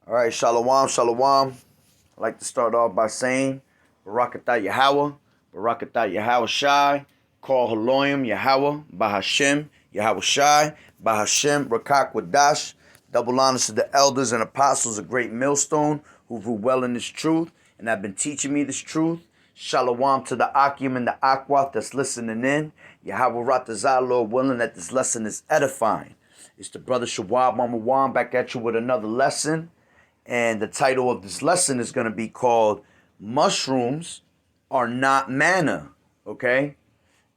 All right, shalom, shalom. I'd like to start off by saying, Barakatah Yahweh, Barakatah Yahweh Shai, Call Haloyim Yahweh, Bahashem, Yahweh Shai, Bahashem, Rakak Wadash. Double honors to the elders and apostles, a great millstone, who rule well in this truth, and have been teaching me this truth. Shalom to the Akim and the Aqua that's listening in. Yahweh Ratazah, Lord willing, that this lesson is edifying. It's the brother Shawab Mama Wan back at you with another lesson. And the title of this lesson is going to be called Mushrooms Are Not Manna, okay?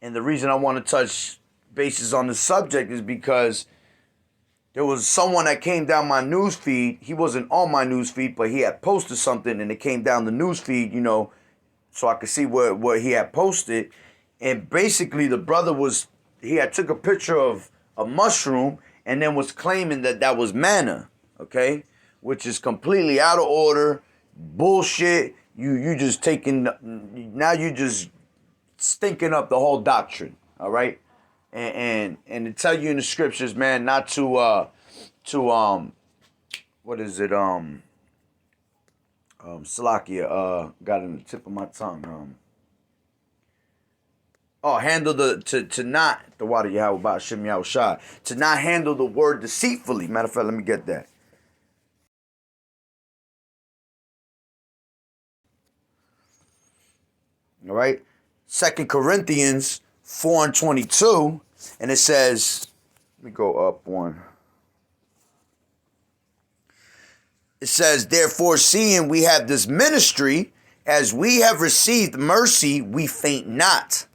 And the reason I want to touch bases on this subject is because there was someone that came down my news feed. He wasn't on my news feed, but he had posted something, and it came down the news feed, so I could see what he had posted. And basically the brother he had took a picture of a mushroom and then was claiming that was manna, okay? Which is completely out of order, bullshit. You just now you just stinking up the whole doctrine, all right? And to tell you in the scriptures, man, not to what is it, Salakia, got it in the tip of my tongue, handle to not the water Yahweh Ba'ashem Yahweh Shai, to not handle the word deceitfully. Matter of fact, let me get that. All right, 2 Corinthians 4:22, and it says, let me go up one. It says, therefore, seeing we have this ministry, as we have received mercy, we faint not,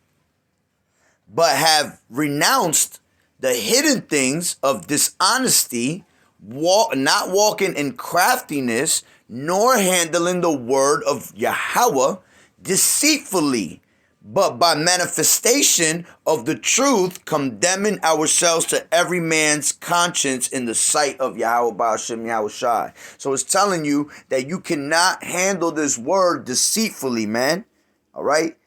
but have renounced the hidden things of dishonesty, not walking in craftiness, nor handling the word of Yahweh deceitfully, but by manifestation of the truth, condemning ourselves to every man's conscience in the sight of Yahweh Ba'ashem Yahweh Shai. So it's telling you that you cannot handle this word deceitfully, man. All right?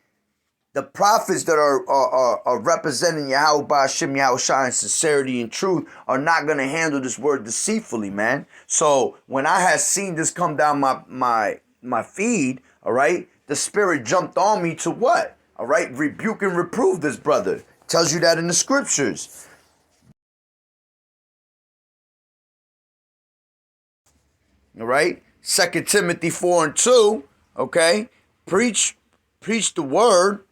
The prophets that are representing Yahweh Ba'ashem Yahweh Shai in sincerity and truth are not going to handle this word deceitfully, man. So when I had seen this come down my feed, all right, the spirit jumped on me to what? All right, rebuke and reprove this brother. Tells you that in the scriptures. All right, 2 Timothy 4:2, okay? Preach the word.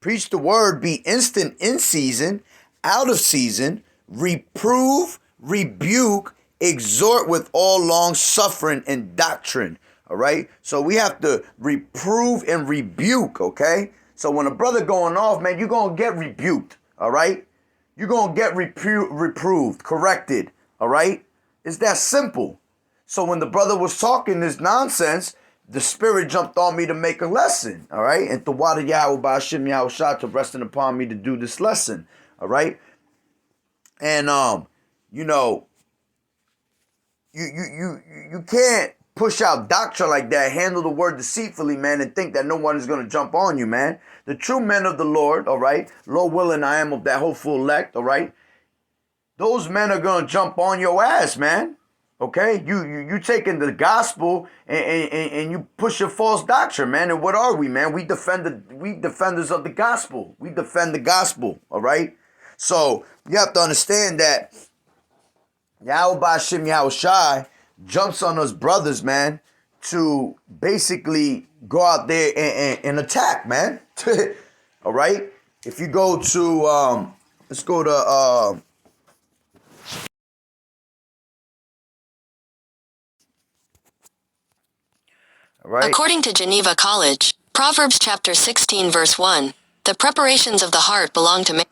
Preach the word, be instant in season, out of season, reprove, rebuke, exhort with all long suffering and doctrine. All right, so we have to reprove and rebuke, okay? So when a brother going off, man, you're going to get rebuked, all right? You're going to get reproved, corrected, all right? It's that simple. So when the brother was talking this nonsense, the spirit jumped on me to make a lesson, all right? And the water Yahweh Ba'ashem Yahweh Shai to resting upon me to do this lesson, all right? And, you can't push out doctrine like that, handle the word deceitfully, man, and think that no one is going to jump on you, man. The true men of the Lord, all right, Lord willing, I am of that hopeful elect, all right, those men are going to jump on your ass, man, okay? You taking the gospel and you push your false doctrine, man, and what are we, man? We defenders of the gospel. We defend the gospel, all right? So you have to understand that Yahweh Ba'ashem Yahweh Shai jumps on us brothers, man, to basically go out there and attack, man. All right? If you go to, let's go to, all right? According to Geneva College, Proverbs chapter 16 verse 1, the preparations of the heart belong to man.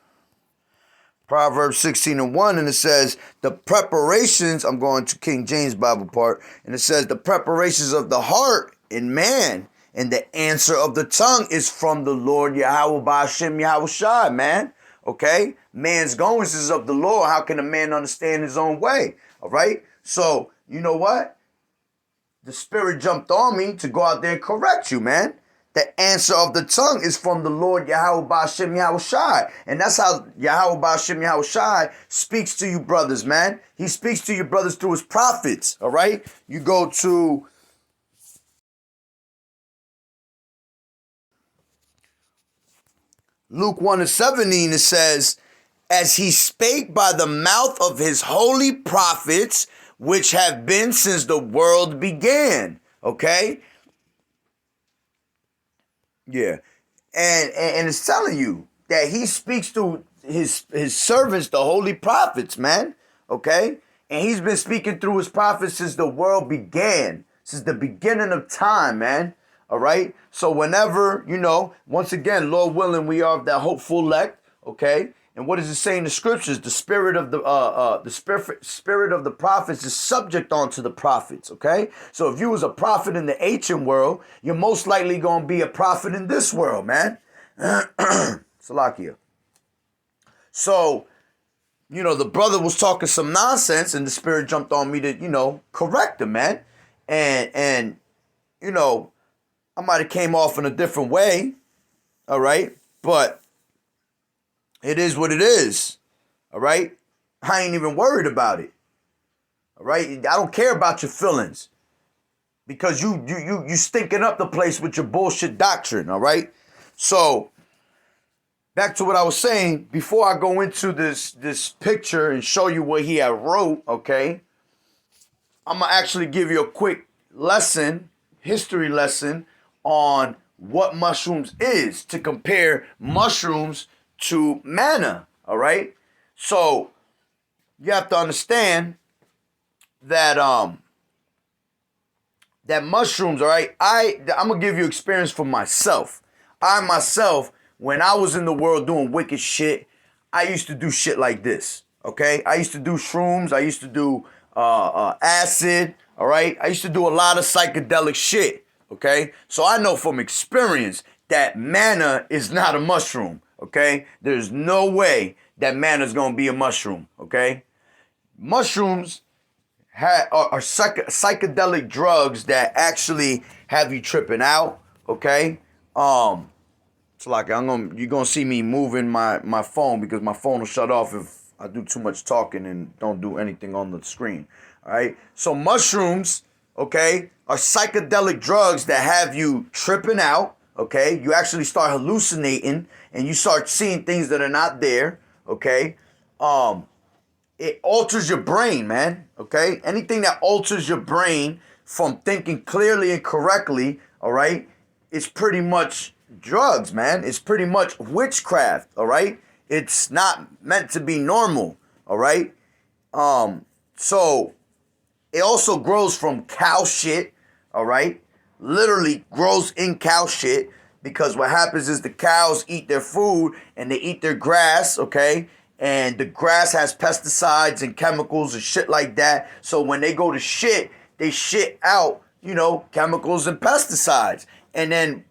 Proverbs 16:1, and it says, the preparations, I'm going to King James Bible part, and it says, the preparations of the heart in man, and the answer of the tongue is from the Lord Yahweh Ba'ashem Yahweh Shai, man. Okay? Man's goings is of the Lord. How can a man understand his own way? All right? So, you know what? The spirit jumped on me to go out there and correct you, man. the answer of the tongue is from the Lord Yahweh Ba'Shem Yahweh Shai. And that's how Yahweh Ba'Shem Yahweh Shai speaks to you brothers, man. He speaks to you brothers through his prophets, all right? You go to Luke 1:17, it says, as he spake by the mouth of his holy prophets, which have been since the world began. Okay? Yeah. And it's telling you that he speaks to his servants, the holy prophets, man. Okay? And he's been speaking through his prophets since the world began, since the beginning of time, man. All right? So whenever, once again, Lord willing, we are of that hopeful elect, okay? And what does it say in the scriptures? The spirit of spirit of the prophets is subject unto the prophets, okay? So if you was a prophet in the ancient world, you're most likely going to be a prophet in this world, man. Salakia. So, the brother was talking some nonsense and the spirit jumped on me to, correct him, man. And I might have came off in a different way, all right? But it is what it is, all right? I ain't even worried about it, all right? I don't care about your feelings because you stinking up the place with your bullshit doctrine, all right? So back to what I was saying, before I go into this picture and show you what he had wrote, okay, I'm going to actually give you a quick history lesson on what mushrooms is to compare mushrooms to manna, all right? So you have to understand that that mushrooms, all right? I'm going to give you experience for myself. I myself, when I was in the world doing wicked shit, I used to do shit like this, okay? I used to do shrooms. I used to do acid, all right? I used to do a lot of psychedelic shit, okay? So I know from experience that manna is not a mushroom, okay? There's no way that manna is going to be a mushroom, okay? Mushrooms are psychedelic drugs that actually have you tripping out, okay? It's like you're gonna see me moving my phone because my phone will shut off if I do too much talking and don't do anything on the screen. All right. So mushrooms, okay, are psychedelic drugs that have you tripping out. Okay, you actually start hallucinating and you start seeing things that are not there. Okay, it alters your brain, man. Okay, anything that alters your brain from thinking clearly and correctly, all right, it's pretty much drugs, man. It's pretty much witchcraft, all right? It's not meant to be normal, all right? So it also grows from cow shit, all right? Literally grows in cow shit because what happens is the cows eat their food and they eat their grass, okay? And the grass has pesticides and chemicals and shit like that. So when they go to shit, they shit out, chemicals and pesticides. And then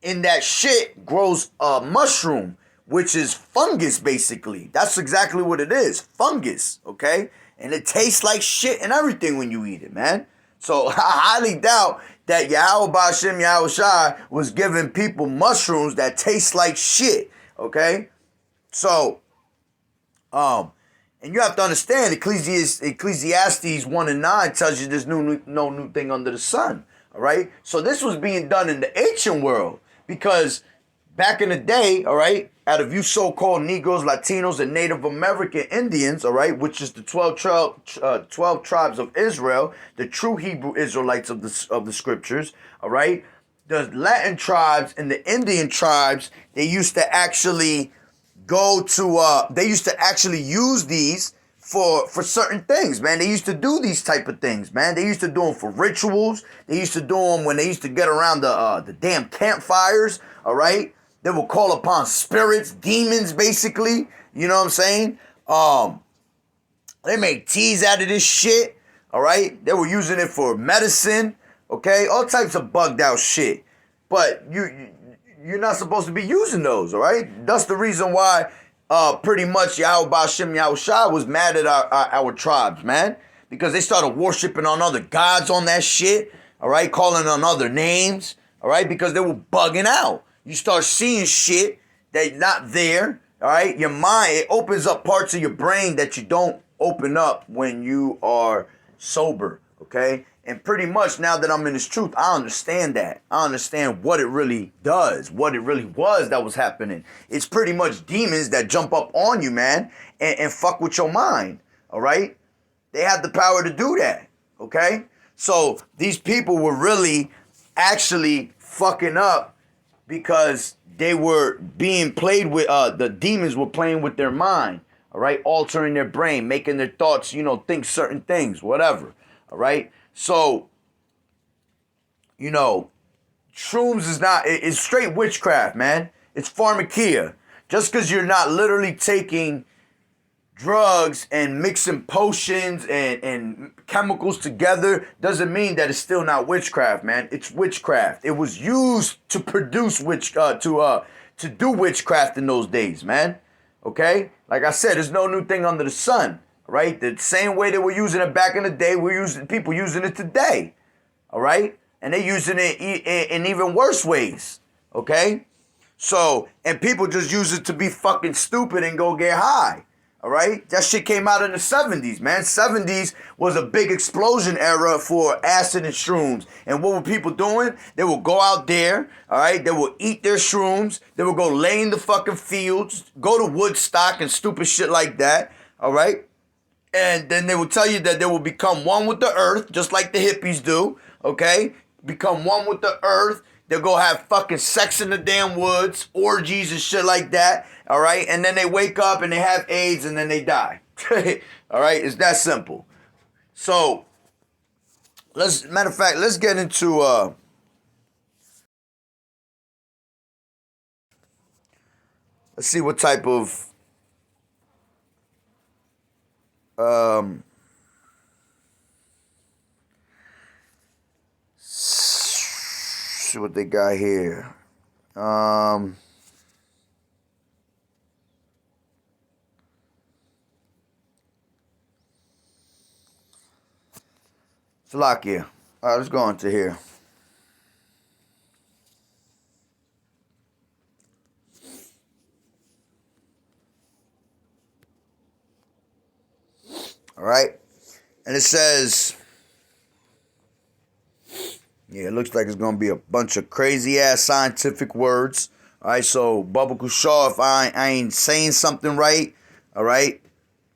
in that shit grows a mushroom, which is fungus, basically. That's exactly what it is, fungus, okay? And it tastes like shit and everything when you eat it, man. So I highly doubt that Yahweh Ba'Shem Yahweh Shai was giving people mushrooms that taste like shit, okay? So, and you have to understand, Ecclesiastes 1:9 tells you there's no new thing under the sun, all right? So this was being done in the ancient world because back in the day, all right, out of you so-called Negroes, Latinos, and Native American Indians, all right, which is the 12 tribes of Israel, the true Hebrew Israelites of the scriptures, all right, the Latin tribes and the Indian tribes, they used to actually use these for certain things, man. They used to do these type of things, man. They used to do them for rituals. They used to do them when they used to get around the damn campfires, all right? They would call upon spirits, demons, basically. You know what I'm saying? They make teas out of this shit, all right? They were using it for medicine, okay? All types of bugged out shit. But you're not supposed to be using those, all right? That's the reason why pretty much Yahweh Ba'Shem Yahweh Shai was mad at our tribes, man. Because they started worshiping on other gods on that shit, all right? Calling on other names, all right, because they were bugging out. You start seeing shit that's not there, all right? Your mind, it opens up parts of your brain that you don't open up when you are sober, okay? And pretty much now that I'm in this truth, I understand that. I understand what it really does, what it really was that was happening. It's pretty much demons that jump up on you, man, and fuck with your mind, all right? They have the power to do that, okay? So these people were really actually fucking up because they were being played with, the demons were playing with their mind, all right? Altering their brain, making their thoughts, think certain things, whatever, all right? So, shrooms is not, it's straight witchcraft, man. It's pharmakia. Just because you're not literally taking drugs and mixing potions and chemicals together doesn't mean that it's still not witchcraft, man. It's witchcraft. It was used to produce to do witchcraft in those days, man. Okay? Like I said, there's no new thing under the sun, right? The same way they were using it back in the day, people using it today. All right? And they're using it in even worse ways. Okay? So, and people just use it to be fucking stupid and go get high. All right? That shit came out in the 70s, man. 70s was a big explosion era for acid and shrooms. And what were people doing? They would go out there, all right? They would eat their shrooms. They would go lay in the fucking fields, go to Woodstock and stupid shit like that, all right? And then they would tell you that they will become one with the earth, just like the hippies do, okay? Become one with the earth. They'll go have fucking sex in the damn woods, orgies and shit like that, all right? And then they wake up and they have AIDS and then they die, all right? It's that simple. So, matter of fact, let's get into, let's see what type of, see what they got here. Slovakia. All right, let's go into here. All right. And it says, yeah, it looks like it's going to be a bunch of crazy-ass scientific words. All right, so Bubba Kushaw, if I ain't saying something right, all right,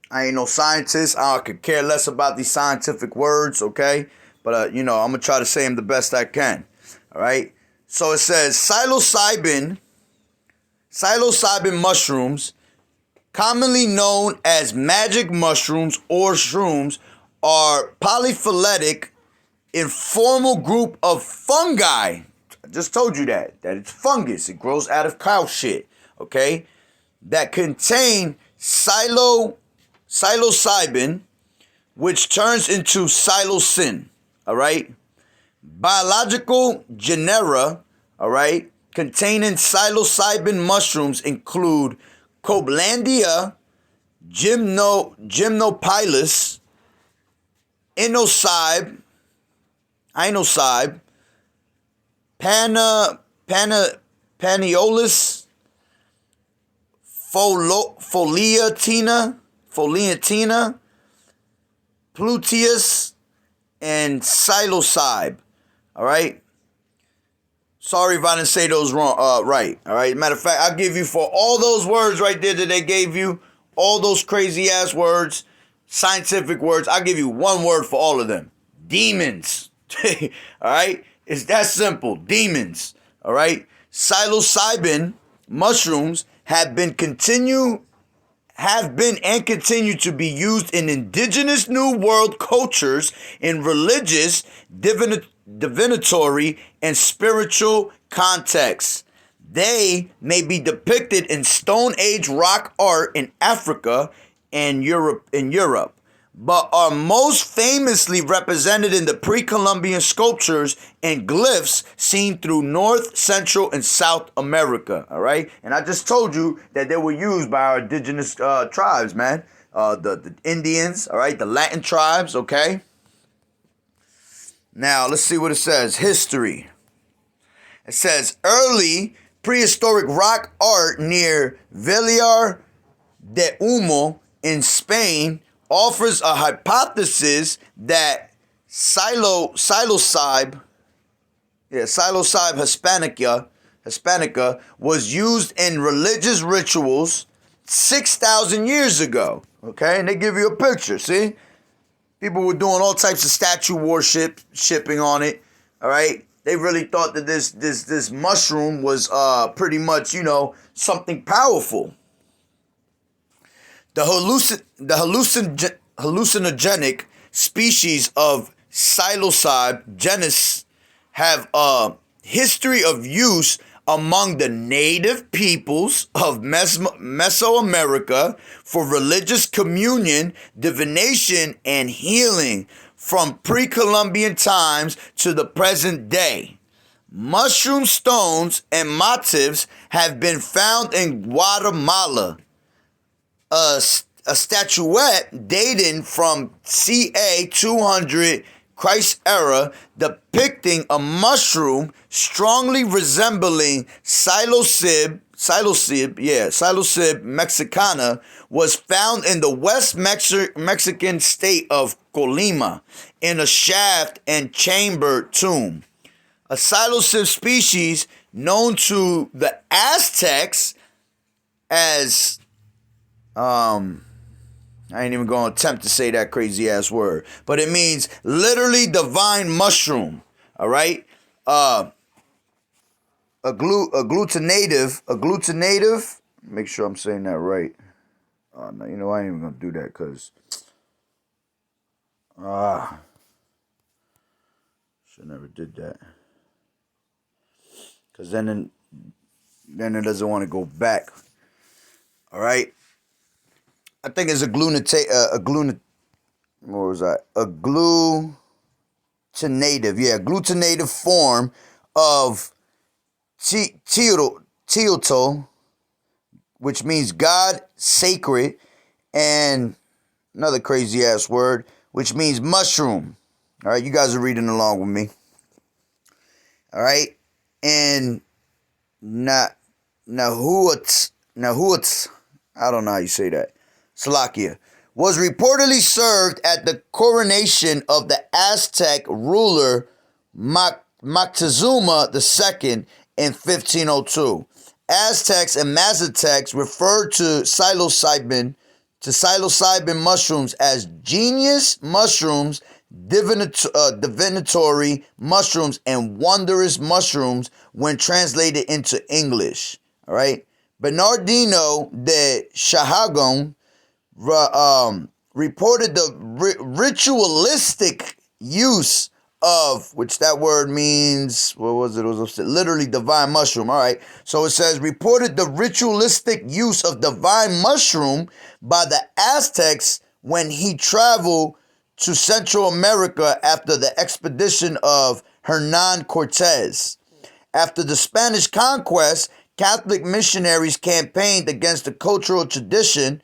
I ain't no scientist. I could care less about these scientific words, okay? But, I'm going to try to say them the best I can, all right? So it says psilocybin mushrooms, commonly known as magic mushrooms or shrooms, are polyphyletic informal group of fungi. I just told you that it's fungus. It grows out of cow shit, okay? That contain psilocybin, which turns into psilocin, all right? Biological genera, all right, containing psilocybin mushrooms include Coblandia, Gymnopilus, Inocybe, Paniolus, Foliatina, Pluteus, and Psilocybe. All right? Sorry if I didn't say those wrong. Right. All right? Matter of fact, I'll give you for all those words right there that they gave you, all those crazy-ass words, scientific words, I'll give you one word for all of them. Demons. All right? It's that simple. Demons. All right? Psilocybin mushrooms have been and continue to be used in indigenous New World cultures in religious, divinatory, and spiritual contexts. They may be depicted in Stone Age rock art in Africa and Europe, but are most famously represented in the pre-Columbian sculptures and glyphs seen through North, Central, and South America, all right? And I just told you that they were used by our indigenous tribes, man. The Indians, all right? The Latin tribes, okay? Now, let's see what it says. History. It says early prehistoric rock art near Villar de Humo in Spain offers a hypothesis that psilocybe hispanica was used in religious rituals 6,000 years ago. Okay, and they give you a picture. See, people were doing all types of statue shipping on it. All right, they really thought that this mushroom was pretty much, you know, something powerful. The hallucinogenic species of psilocybe genus have a history of use among the native peoples of Mesoamerica for religious communion, divination, and healing from pre-Columbian times to the present day. Mushroom stones and motifs have been found in Guatemala. A statuette dating from ca. 200 Christ era depicting a mushroom strongly resembling Psilocybe mexicana was found in the West Mexican state of Colima in a shaft and chamber tomb. A Psilocybe species known to the Aztecs as I ain't even gonna attempt to say that crazy ass word, but it means literally divine mushroom. All right, agglutinative. Make sure I'm saying that right. No, you know I ain't even gonna do that because should never did that. Because then it doesn't want to go back. All right. I think it's agglutinative. Yeah, agglutinative form of Teotl, which means God, sacred, and another crazy ass word, which means mushroom. All right, you guys are reading along with me. All right, and Nahuatl, I don't know how you say that. Slovakia, was reportedly served at the coronation of the Aztec ruler Moctezuma II in 1502. Aztecs and Mazatecs referred to psilocybin mushrooms as genius mushrooms, divinatory mushrooms, and wondrous mushrooms when translated into English. All right, Bernardino de Sahagun reported the ritualistic use of, which that word means, what was it? It was literally divine mushroom. All right. So it says, reported the ritualistic use of divine mushroom by the Aztecs when he traveled to Central America after the expedition of Hernan Cortez. After the Spanish conquest, Catholic missionaries campaigned against the cultural tradition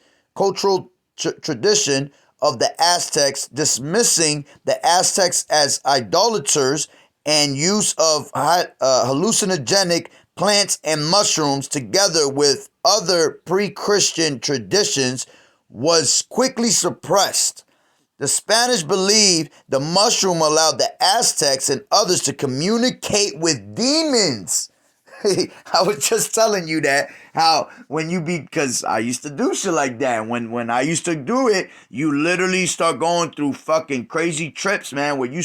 of the Aztecs, dismissing the Aztecs as idolaters, and use of hallucinogenic plants and mushrooms together with other pre-Christian traditions was quickly suppressed. The Spanish believed the mushroom allowed the Aztecs and others to communicate with demons. I was just telling you that, how when you because I used to do shit like that. When I used to do it, you literally start going through fucking crazy trips, man, where you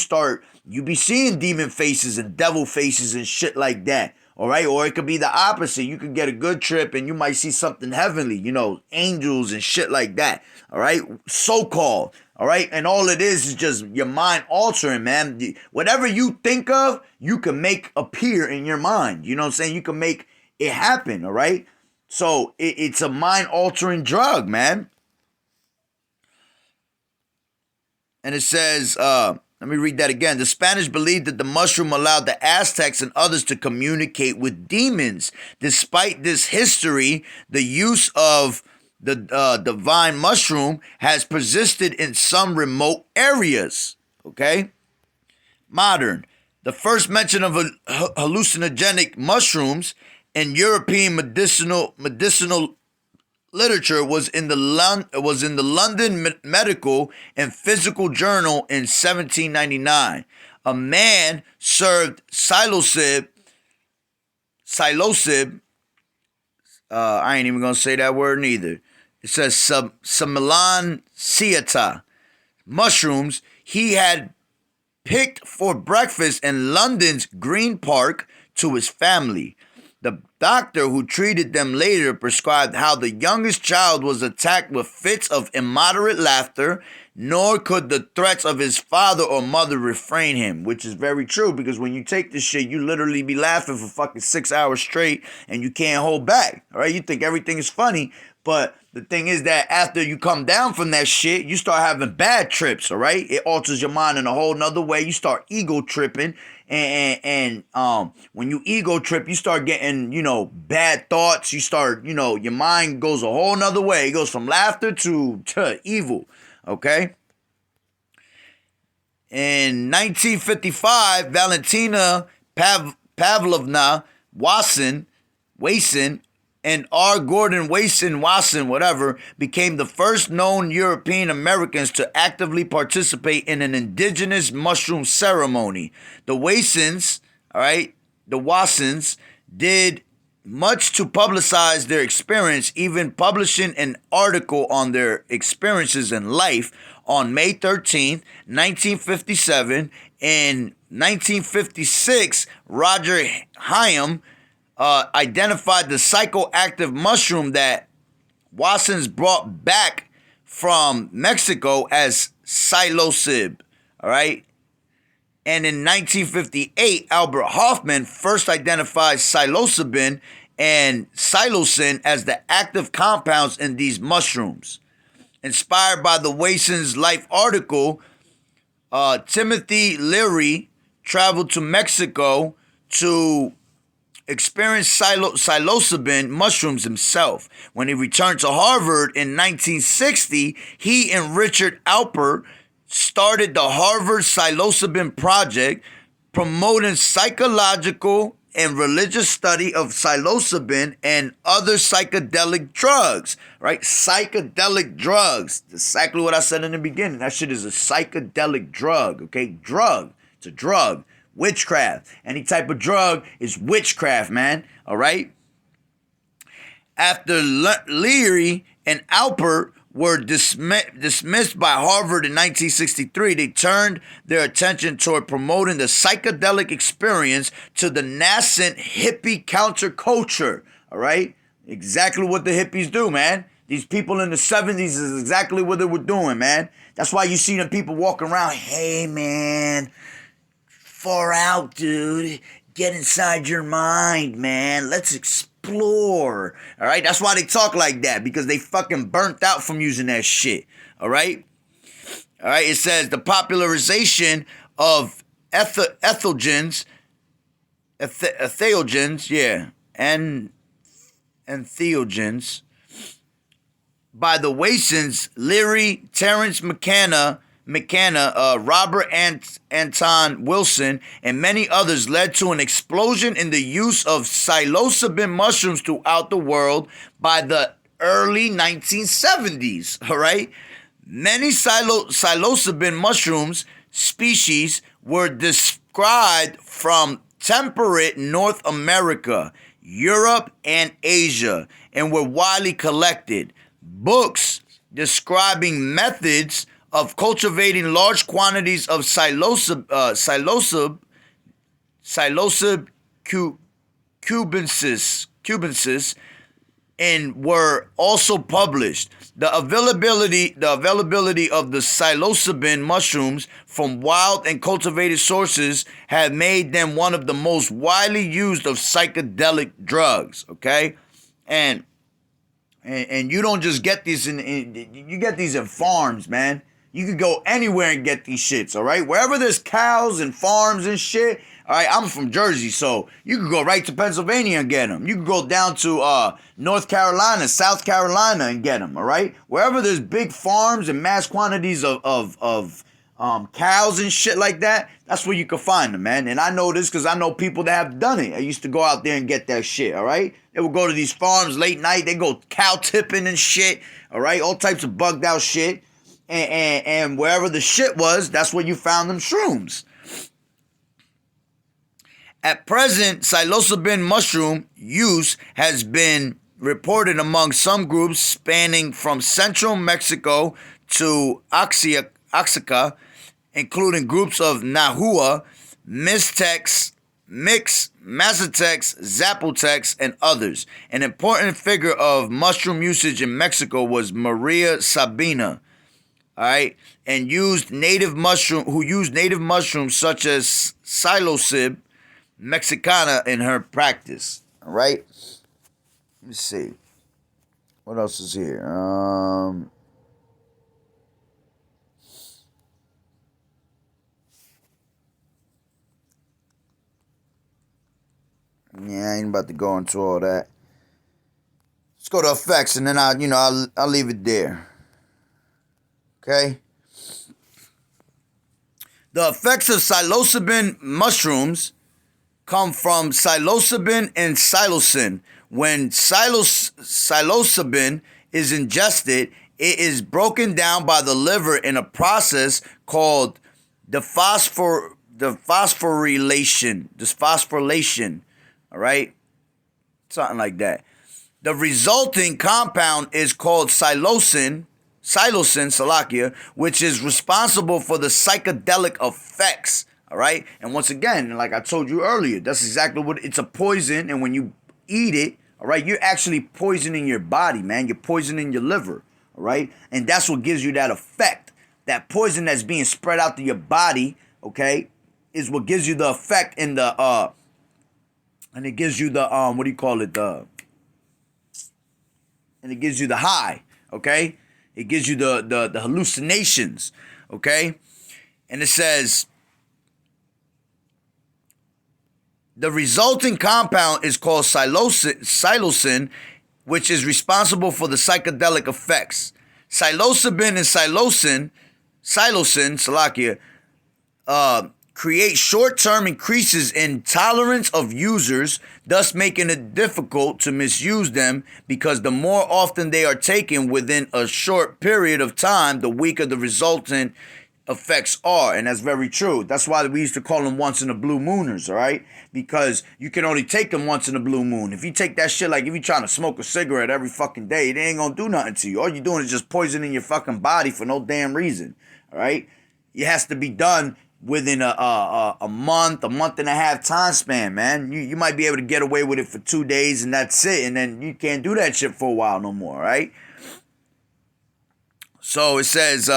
be seeing demon faces and devil faces and shit like that. All right, or it could be the opposite. You could get a good trip and you might see something heavenly, you know, angels and shit like that. All right, so-called. All right, and all it is just your mind altering, man. Whatever you think of, you can make appear in your mind. You know what I'm saying? You can make it happen, all right? So it's a mind altering drug, man. And it says, let me read that again. The Spanish believed that the mushroom allowed the Aztecs and others to communicate with demons. Despite this history, the use of the divine mushroom has persisted in some remote areas. Okay? Modern. The first mention of hallucinogenic mushrooms in European medicinal literature was in the London Medical and Physical Journal in 1799. A man served psilocybin. I ain't even gonna say that word neither. It says Samilanciata mushrooms he had picked for breakfast in London's Green Park to his family. The doctor who treated them later prescribed how the youngest child was attacked with fits of immoderate laughter, nor could the threats of his father or mother refrain him, which is very true, because when you take this shit, you literally be laughing for fucking 6 hours straight and you can't hold back, all right? You think everything is funny, but the thing is that after you come down from that shit, you start having bad trips, all right? It alters your mind in a whole nother way. You start ego tripping, and when you ego trip, you start getting, bad thoughts. You start, your mind goes a whole nother way. It goes from laughter to evil, okay? In 1955, Valentina Pavlovna Wasson, and R. Gordon Wasson, whatever, became the first known European Americans to actively participate in an indigenous mushroom ceremony. The Wassons, did much to publicize their experience, even publishing an article on their experiences in life on May 13th, 1957. In 1956, Roger Hyam identified the psychoactive mushroom that Wassons brought back from Mexico as psilocybin, all right? And in 1958, Albert Hoffman first identified psilocybin and psilocin as the active compounds in these mushrooms. Inspired by the Wassons' life article, Timothy Leary traveled to Mexico to experience psilocybin mushrooms himself. When he returned to Harvard in 1960, he and Richard Alpert started the Harvard Psilocybin Project, promoting psychological and religious study of psilocybin and other psychedelic drugs, right? Psychedelic drugs. Exactly what I said in the beginning. That shit is a psychedelic drug, okay? Drug. It's a drug. Witchcraft. Any type of drug is witchcraft, man. All right? After Leary and Alpert were dismissed by Harvard in 1963, they turned their attention toward promoting the psychedelic experience to the nascent hippie counterculture. All right? Exactly what the hippies do, man. These people in the 70s is exactly what they were doing, man. That's why you see them people walking around, hey, man, far out, dude. Get inside your mind, man. Let's explore. All right? That's why they talk like that, because they fucking burnt out from using that shit. All right? All right? It says the popularization of entheogens, and entheogens by the Wassons, Leary, Terence McKenna, Robert Anton Wilson, and many others led to an explosion in the use of psilocybin mushrooms throughout the world by the early 1970s, all right? Many psilocybin mushrooms species were described from temperate North America, Europe, and Asia, and were widely collected. Books describing methods of cultivating large quantities of psilocybe cubensis and were also published. The availability of the psilocybin mushrooms from wild and cultivated sources have made them one of the most widely used of psychedelic drugs, okay? And you don't just get these you get these in farms, man. You could go anywhere and get these shits, all right? Wherever there's cows and farms and shit, all right? I'm from Jersey, so you could go right to Pennsylvania and get them. You could go down to North Carolina, South Carolina and get them, all right? Wherever there's big farms and mass quantities of cows and shit like that, that's where you can find them, man. And I know this because I know people that have done it. I used to go out there and get that shit, all right? They would go to these farms late night. They go cow tipping and shit, all right? All types of bugged out shit. And wherever the shit was, that's where you found them shrooms. At present, psilocybin mushroom use has been reported among some groups spanning from central Mexico to Oaxaca, including groups of Nahua, Mixtecs, Mazatecs, Zapotecs, and others. An important figure of mushroom usage in Mexico was Maria Sabina, all right, and used native mushrooms such as psilocybe mexicana in her practice. All right, let me see what else is here. Yeah, I ain't about to go into all that. Let's go to effects, and then I'll leave it there. Okay. The effects of psilocybin mushrooms come from psilocybin and psilocin. When psilocybin is ingested, it is broken down by the liver in a process called phosphorylation. All right? Something like that. The resulting compound is called psilocin, which is responsible for the psychedelic effects. All right? And once again, like I told you earlier, that's exactly what it's a poison. And when you eat it, all right, you're actually poisoning your body, man. You're poisoning your liver. All right? And that's what gives you that effect. That poison that's being spread out to your body, okay, is what gives you the effect in the and it gives you the and it gives you the high, okay? It gives you the hallucinations, okay? And it says the resulting compound is called psilocin, which is responsible for the psychedelic effects. Psilocybin and psilocin, create short-term increases in tolerance of users, thus making it difficult to misuse them because the more often they are taken within a short period of time, the weaker the resultant effects are. And that's very true. That's why we used to call them once in a blue mooners, all right? Because you can only take them once in a blue moon. If you take that shit like if you're trying to smoke a cigarette every fucking day, it ain't gonna do nothing to you. All you're doing is just poisoning your fucking body for no damn reason, all right? It has to be done within a month and a half time span, man. You might be able to get away with it for 2 days and that's it. And then you can't do that shit for a while no more, right? So it says,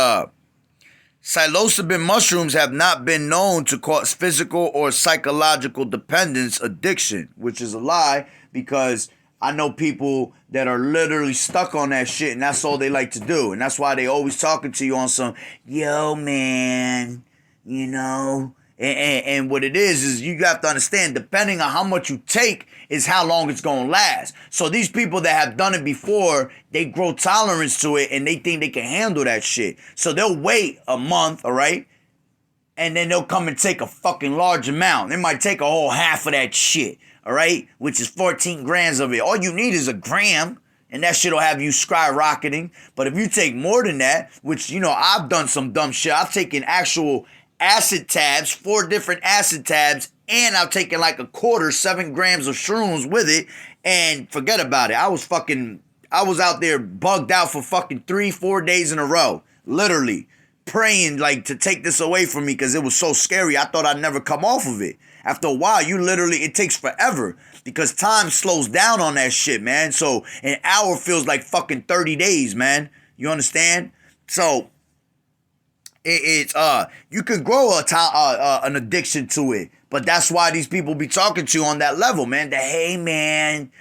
psilocybin mushrooms have not been known to cause physical or psychological dependence addiction, which is a lie because I know people that are literally stuck on that shit and that's all they like to do. And that's why they always talking to you on some, yo, man, you know, and what it is you have to understand, depending on how much you take is how long it's going to last. So these people that have done it before, they grow tolerance to it and they think they can handle that shit. So they'll wait a month, all right? And then they'll come and take a fucking large amount. They might take a whole half of that shit, all right? Which is 14 grams of it. All you need is a gram. And that shit will have you skyrocketing. But if you take more than that, which, you know, I've done some dumb shit. I've taken actual acid tabs, 4 different acid tabs, and I've taken like a quarter, 7 grams of shrooms with it, and forget about it. I was out there bugged out for fucking 3-4 days in a row, literally praying like to take this away from me because it was so scary. I thought I'd never come off of it. After a while, it takes forever because time slows down on that shit, man. So an hour feels like fucking 30 days, man. You understand? So you can grow an addiction to it, but that's why these people be talking to you on that level, man. Hey, man,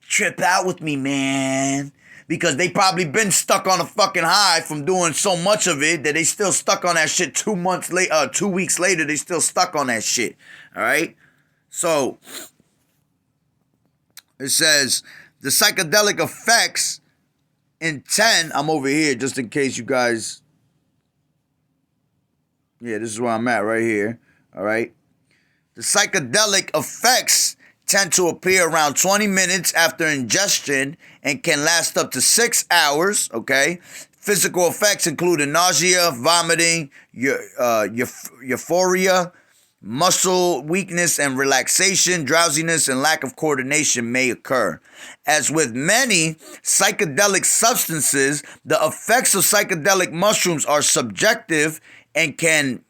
trip out with me, man, because they probably been stuck on a fucking high from doing so much of it that they still stuck on that shit 2 months later. 2 weeks later, they still stuck on that shit. All right, so it says the psychedelic effects in 10. I'm over here just in case you guys Yeah, this is where I'm at right here. All right. The psychedelic effects tend to appear around 20 minutes after ingestion and can last up to 6 hours, okay? Physical effects include nausea, vomiting, euphoria, muscle weakness and relaxation, drowsiness, and lack of coordination may occur. As with many psychedelic substances, the effects of psychedelic mushrooms are subjective and can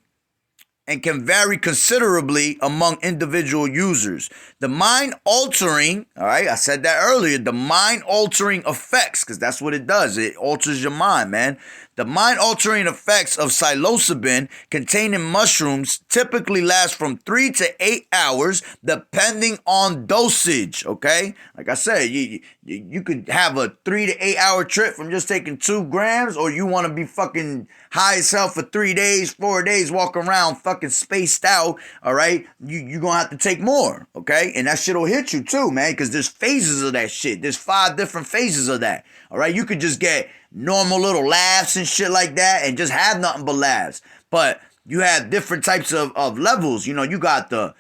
vary considerably among individual users. The mind altering, all right, I said that earlier, the mind altering effects, because that's what it does. It alters your mind, man. The mind altering effects of psilocybin containing mushrooms typically last from 3 to 8 hours depending on dosage, okay? Like I said, you could have a 3 to 8 hour trip from just taking 2 grams, or you want to be fucking high as hell for 3 days, 4 days, walk around fucking spaced out, all right? You're going to have to take more, okay? And that shit will hit you too, man, because there's phases of that shit. There's 5 different phases of that, all right? You could just get normal little laughs and shit like that and just have nothing but laughs. But you have different types of levels. You know, you got the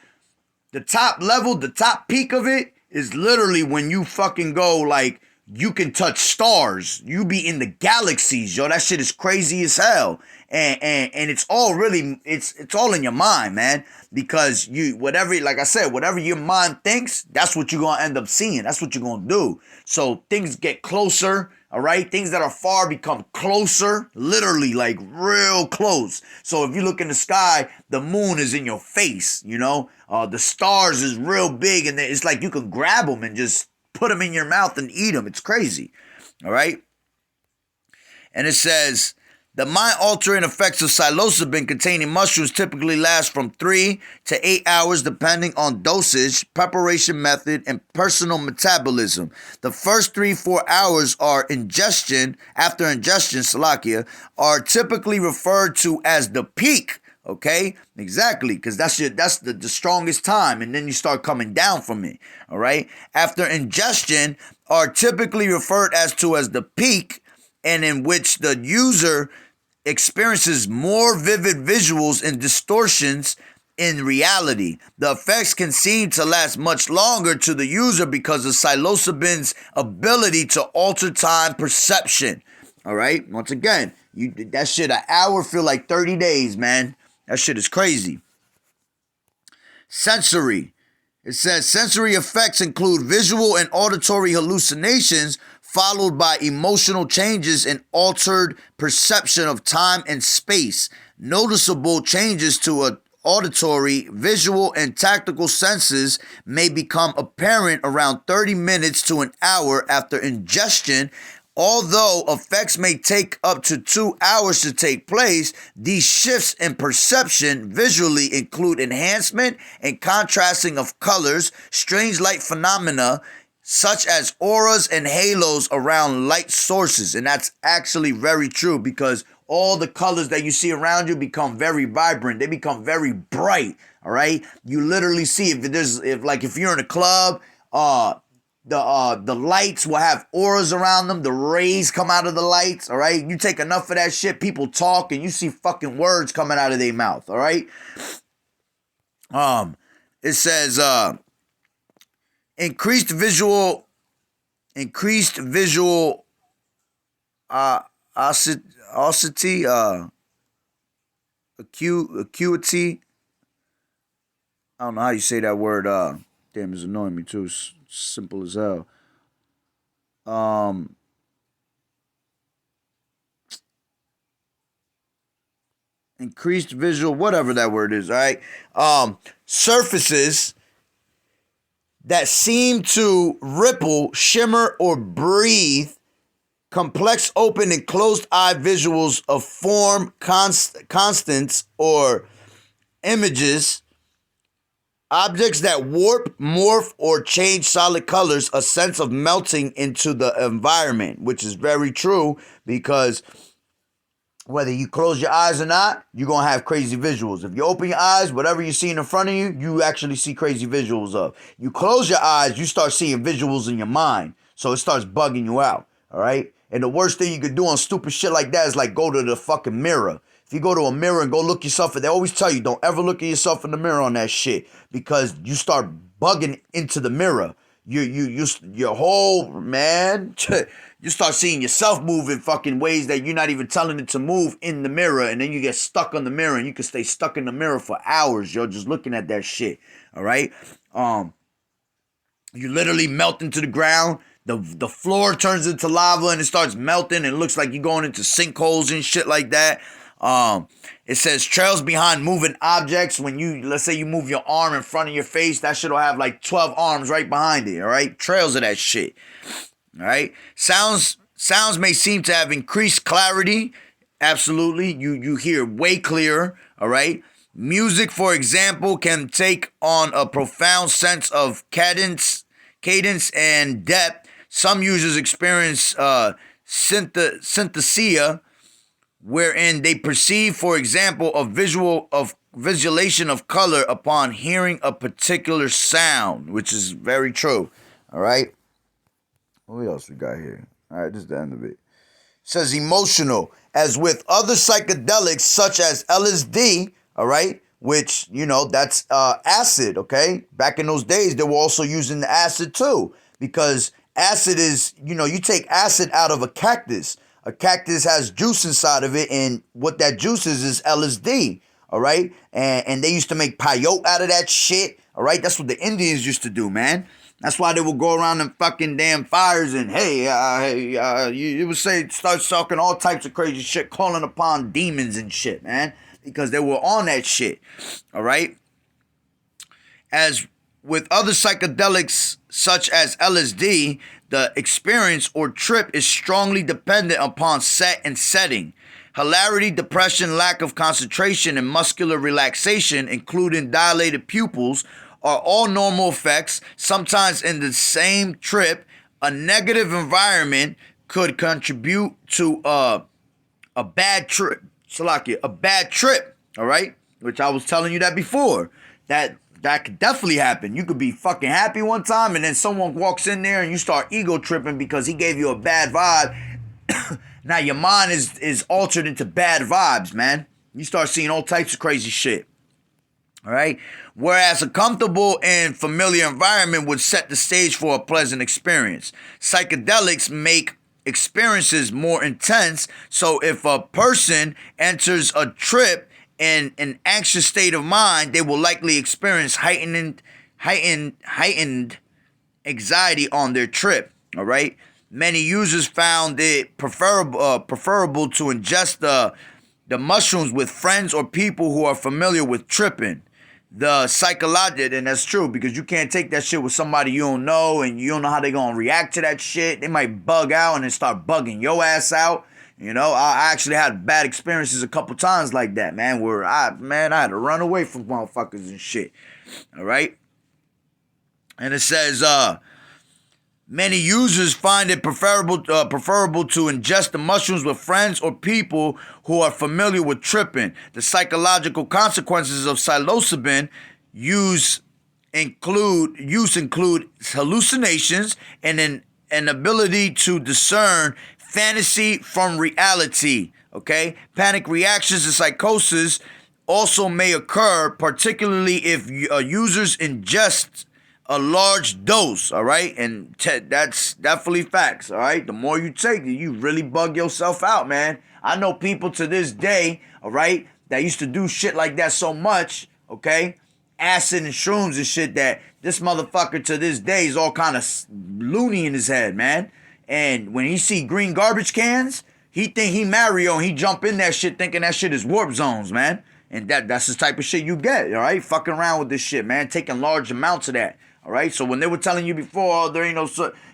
top level, the top peak of it is literally when you fucking go like you can touch stars. You be in the galaxies, yo. That shit is crazy as hell. And it's all really it's all in your mind, man. Because you whatever, like I said, whatever your mind thinks, that's what you're gonna end up seeing. That's what you're gonna do. So things get closer. All right, things that are far become closer, literally like real close. So if you look in the sky, the moon is in your face, you know. The stars is real big, and it's like you can grab them and just put them in your mouth and eat them. It's crazy. All right. And it says, the mind-altering effects of psilocybin containing mushrooms typically last from 3 to 8 hours depending on dosage, preparation method, and personal metabolism. The first 3-4 hours after ingestion, Salakia, are typically referred to as the peak. Okay, exactly, because that's the strongest time, and then you start coming down from it. All right, after ingestion are typically referred as the peak, and in which the user experiences more vivid visuals and distortions in reality. The effects can seem to last much longer to the user because of psilocybin's ability to alter time perception. All right, once again, that shit, an hour feel like 30 days, man. That shit is crazy. Sensory. It says sensory effects include visual and auditory hallucinations followed by emotional changes and altered perception of time and space. Noticeable changes to auditory, visual, and tactile senses may become apparent around 30 minutes to an hour after ingestion. Although effects may take up to 2 hours to take place, these shifts in perception visually include enhancement and contrasting of colors, strange light phenomena, such as auras and halos around light sources. And that's actually very true, because all the colors that you see around you become very vibrant. They become very bright, all right? You literally see if you're in a club, the lights will have auras around them. The rays come out of the lights, all right? You take enough of that shit, people talk, and you see fucking words coming out of their mouth, all right? It says, increased visual acuity, acuity. I don't know how you say that word. Damn, it's annoying me too. It's simple as hell. Increased visual, whatever that word is, all right? Surfaces that seem to ripple, shimmer, or breathe, complex open and closed eye visuals of form, constants, or images, objects that warp, morph, or change solid colors, a sense of melting into the environment, which is very true, because whether you close your eyes or not, you're going to have crazy visuals. If you open your eyes, whatever you see in front of you, you actually see crazy visuals of. You close your eyes, you start seeing visuals in your mind. So it starts bugging you out, all right? And the worst thing you could do on stupid shit like that is like go to the fucking mirror. If you go to a mirror and go look yourself, they always tell you, don't ever look at yourself in the mirror on that shit, because you start bugging into the mirror. Your whole, man, you start seeing yourself move in fucking ways that you're not even telling it to move in the mirror, and then you get stuck on the mirror, and you can stay stuck in the mirror for hours, yo, just looking at that shit. All right, you literally melt into the ground. The floor turns into lava and it starts melting. It looks like you're going into sinkholes and shit like that. It says trails behind moving objects. When let's say you move your arm in front of your face, that shit will have like 12 arms right behind it. All right, trails of that shit. All right, sounds may seem to have increased clarity. Absolutely, you hear way clearer. All right. Music, for example, can take on a profound sense of cadence and depth. Some users experience synesthesia, wherein they perceive, for example, visualization of color upon hearing a particular sound, which is very true. All right. What else we got here? All right, this is the end of it. It says emotional, as with other psychedelics such as LSD. All right, which, that's acid, okay? Back in those days, they were also using the acid too, because acid is, you take acid out of a cactus. A cactus has juice inside of it, and what that juice is LSD, all right? And they used to make peyote out of that shit, all right? That's what the Indians used to do, man. That's why they would go around them fucking damn fires and, you would start talking all types of crazy shit, calling upon demons and shit, man. Because they were on that shit, all right? As with other psychedelics such as LSD, the experience or trip is strongly dependent upon set and setting. Hilarity, depression, lack of concentration, and muscular relaxation, including dilated pupils, are all normal effects. Sometimes in the same trip, a negative environment could contribute to a bad trip. Salakia, a bad trip, all right? Which I was telling you that before. That could definitely happen. You could be fucking happy one time and then someone walks in there and you start ego tripping because he gave you a bad vibe. Now your mind is altered into bad vibes, man. You start seeing all types of crazy shit. All right? Whereas a comfortable and familiar environment would set the stage for a pleasant experience. Psychedelics make experiences more intense. So if a person enters a trip in an anxious state of mind, they will likely experience heightened anxiety on their trip. All right. Many users found it preferable to ingest the mushrooms with friends or people who are familiar with tripping. The psychological, and that's true, because you can't take that shit with somebody you don't know and you don't know how they're going to react to that shit. They might bug out and then start bugging your ass out. I actually had bad experiences a couple times like that, man, where I had to run away from motherfuckers and shit. All right. And it says, many users find it preferable to ingest the mushrooms with friends or people who are familiar with tripping. The psychological consequences of psilocybin use include hallucinations and an ability to discern fantasy from reality. Okay, panic reactions and psychosis also may occur, particularly if users ingest a large dose, all right? And that's definitely facts, all right? The more you take it, you really bug yourself out, man. I know people to this day, all right, that used to do shit like that so much, okay? Acid and shrooms and shit, that this motherfucker to this day is all kind of loony in his head, man. And when he see green garbage cans, he think he Mario and he jump in that shit thinking that shit is warp zones, man. And that's the type of shit you get, all right? Fucking around with this shit, man. Taking large amounts of that. All right, so when they were telling you before, there ain't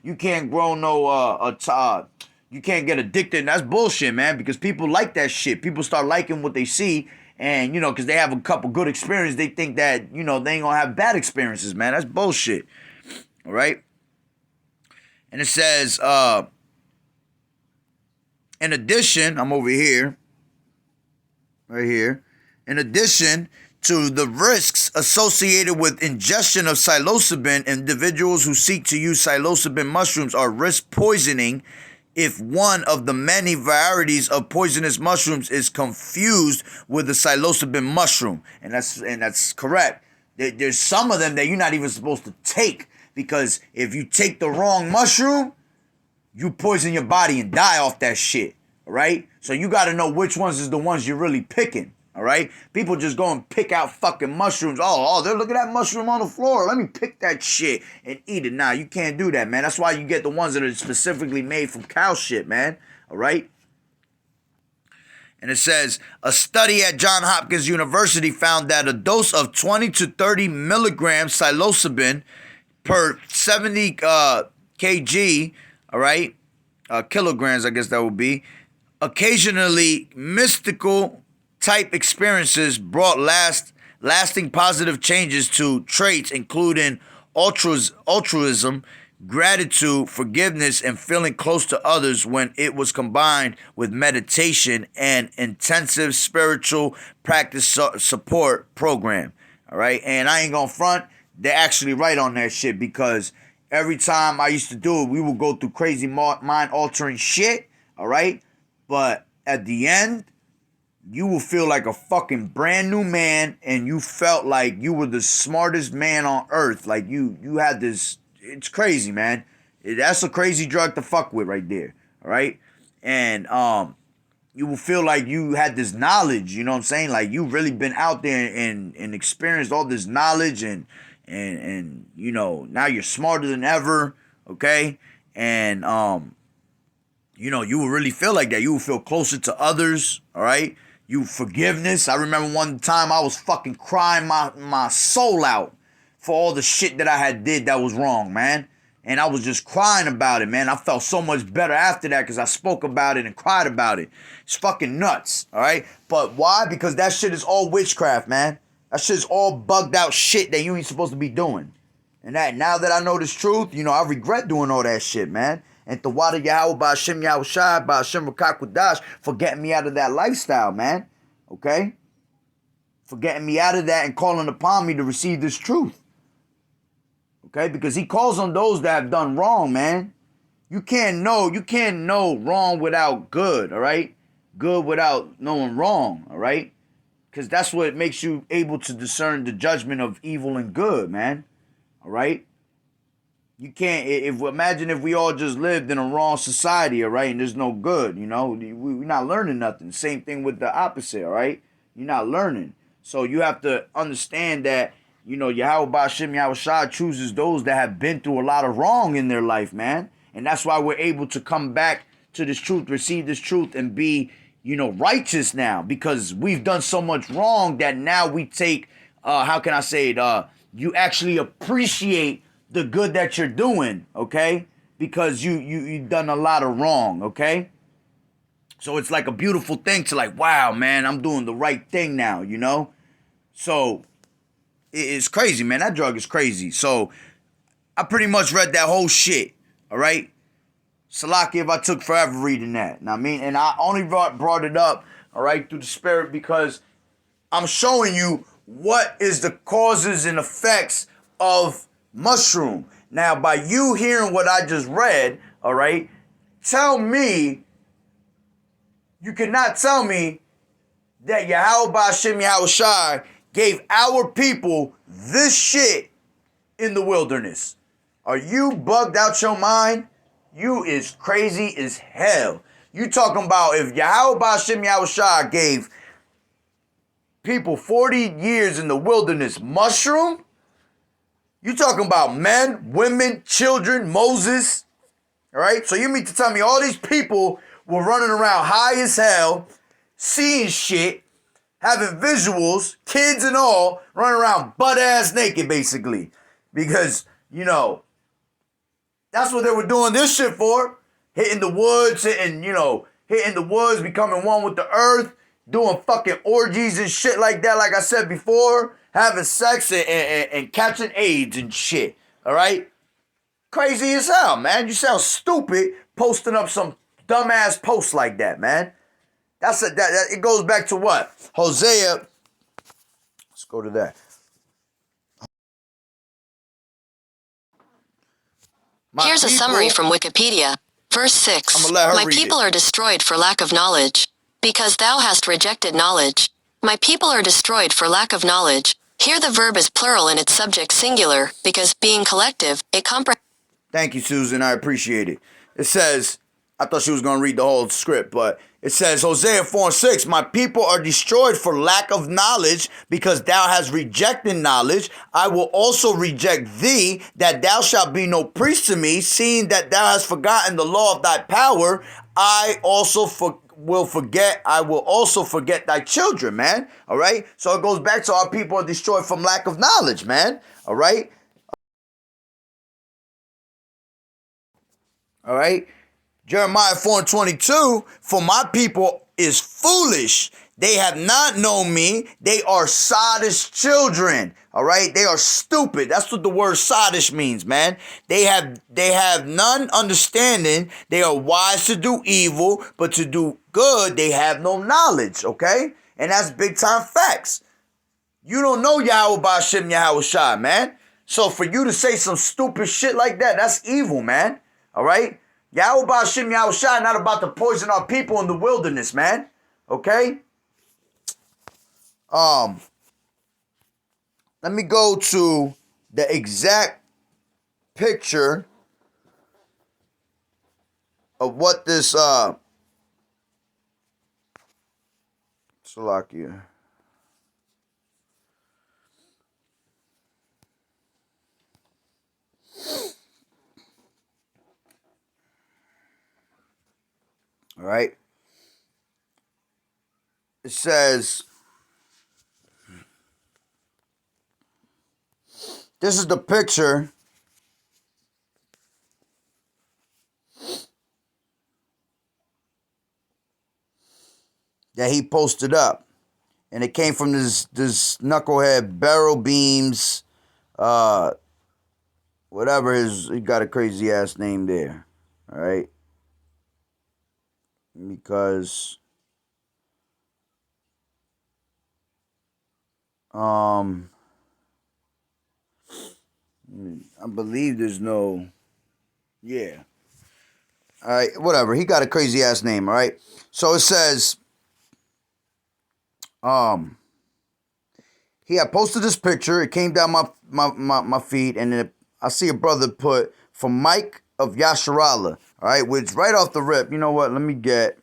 you can't grow you can't get addicted. That's bullshit, man, because people like that shit. People start liking what they see, and, because they have a couple good experiences, they think that, they ain't gonna have bad experiences, man. That's bullshit. All right? And it says, in addition, I'm over here, right here. In addition to the risks associated with ingestion of psilocybin, individuals who seek to use psilocybin mushrooms are risk poisoning if one of the many varieties of poisonous mushrooms is confused with the psilocybin mushroom. And that's correct. There's some of them that you're not even supposed to take, because if you take the wrong mushroom, you poison your body and die off that shit. All right? So you got to know which ones is the ones you're really picking. All right? People just go and pick out fucking mushrooms. Oh, they're looking at that mushroom on the floor. Let me pick that shit and eat it. Nah, you can't do that, man. That's why you get the ones that are specifically made from cow shit, man. All right? And it says, a study at Johns Hopkins University found that a dose of 20 to 30 milligrams psilocybin per 70 kg, all right, kilograms, I guess that would be, occasionally mystical type experiences brought lasting positive changes to traits including altruism, gratitude, forgiveness, and feeling close to others when it was combined with meditation and intensive spiritual practice support program. All right, and I ain't gonna front, they're actually right on that shit, because every time I used to do it, we would go through crazy mind altering shit. All right, but at the end, you will feel like a fucking brand new man, and you felt like you were the smartest man on earth. Like you had this. It's crazy, man. That's a crazy drug to fuck with right there. All right, and you will feel like you had this knowledge. You know what I'm saying? Like you really been out there and experienced all this knowledge, and you know, now you're smarter than ever. Okay, and you know, you will really feel like that. You will feel closer to others. All right. You forgiveness. I remember one time I was fucking crying my soul out for all the shit that I had did that was wrong, man. And I was just crying about it, man. I felt so much better after that because I spoke about it and cried about it. It's fucking nuts, all right? But why? Because that shit is all witchcraft, man. That shit is all bugged out shit that you ain't supposed to be doing. And that now that I know this truth, you know, I regret doing all that shit, man. And Tawada Yahweh Ba'Shem Yahweh Shai Ba'Shem Rakakwadash for getting me out of that lifestyle, man. Okay? For getting me out of that and calling upon me to receive this truth. Okay? Because he calls on those that have done wrong, man. You can't know wrong without good, all right? Good without knowing wrong, all right? Because that's what makes you able to discern the judgment of evil and good, man. All right? You can't, imagine if we all just lived in a wrong society, all right, and there's no good, you know, we're not learning nothing. Same thing with the opposite, all right? You're not learning. So you have to understand that, you know, Yahweh Ba'Shem Yahweh Shai chooses those that have been through a lot of wrong in their life, man. And that's why we're able to come back to this truth, receive this truth, and be, you know, righteous now, because we've done so much wrong that now we take, how can I say it, you actually appreciate the good that you're doing, okay? Because you done a lot of wrong, okay? So it's like a beautiful thing to like, wow, man, I'm doing the right thing now, you know? So it's crazy, man. That drug is crazy. So I pretty much read that whole shit, all right? Salaki if I took forever reading that. Now, I mean, and I only brought it up, all right, through the spirit, because I'm showing you what is the causes and effects of mushroom. Now, by you hearing what I just read, all right, tell me, you cannot tell me that Yahweh Ba'Shem Yahweh Shai gave our people this shit in the wilderness. Are you bugged out your mind? You is crazy as hell. You talking about if Yahweh Ba'Shem Yahweh Shai gave people 40 years in the wilderness mushroom? You talking about men, women, children, Moses, all right? So you mean to tell me all these people were running around high as hell, seeing shit, having visuals, kids and all, running around butt-ass naked, basically. Because, you know, that's what they were doing this shit for. Hitting the woods, hitting the woods, becoming one with the earth, doing fucking orgies and shit like that, like I said before, having sex and catching AIDS and shit, all right? Crazy as hell, man. You sound stupid posting up some dumbass posts like that, man. It goes back to what? Hosea. Let's go to that. Here's a summary from Wikipedia. Verse 6. I'ma let her My read people it. are destroyed for lack of knowledge, because thou hast rejected knowledge. My people are destroyed for lack of knowledge. Here the verb is plural and its subject singular, because, being collective, it comprehends. Thank you, Susan. I appreciate it. It says, I thought she was going to read the whole script, but it says, Hosea 4:6, my people are destroyed for lack of knowledge, because thou hast rejected knowledge. I will also reject thee, that thou shalt be no priest to me, seeing that thou hast forgotten the law of thy power. I also will also forget thy children, man. All right? So it goes back to our people are destroyed from lack of knowledge, man. All right? All right? Jeremiah 4:22, for my people is foolish. They have not known me. They are sottish children. All right? They are stupid. That's what the word sottish means, man. They have none understanding. They are wise to do evil, but to do good, they have no knowledge. Okay? And that's big time facts. You don't know Yahweh Ba'Shem Yahweh Shai, man. So for you to say some stupid shit like that, that's evil, man. All right? Yahweh Ba'Shem Yahweh Shai not about to poison our people in the wilderness, man. Okay? Let me go to the exact picture of what this Salakia. All right? It says, this is the picture that he posted up. And it came from this knucklehead Barrel Beams, whatever he got a crazy ass name there. All right. Because, I believe there's no, yeah. All right, whatever. He got a crazy ass name, all right? So it says, he had posted this picture. It came down my feed, and then I see a brother put from Mike of Yasharala, all right, which right off the rip, you know what? Let me get.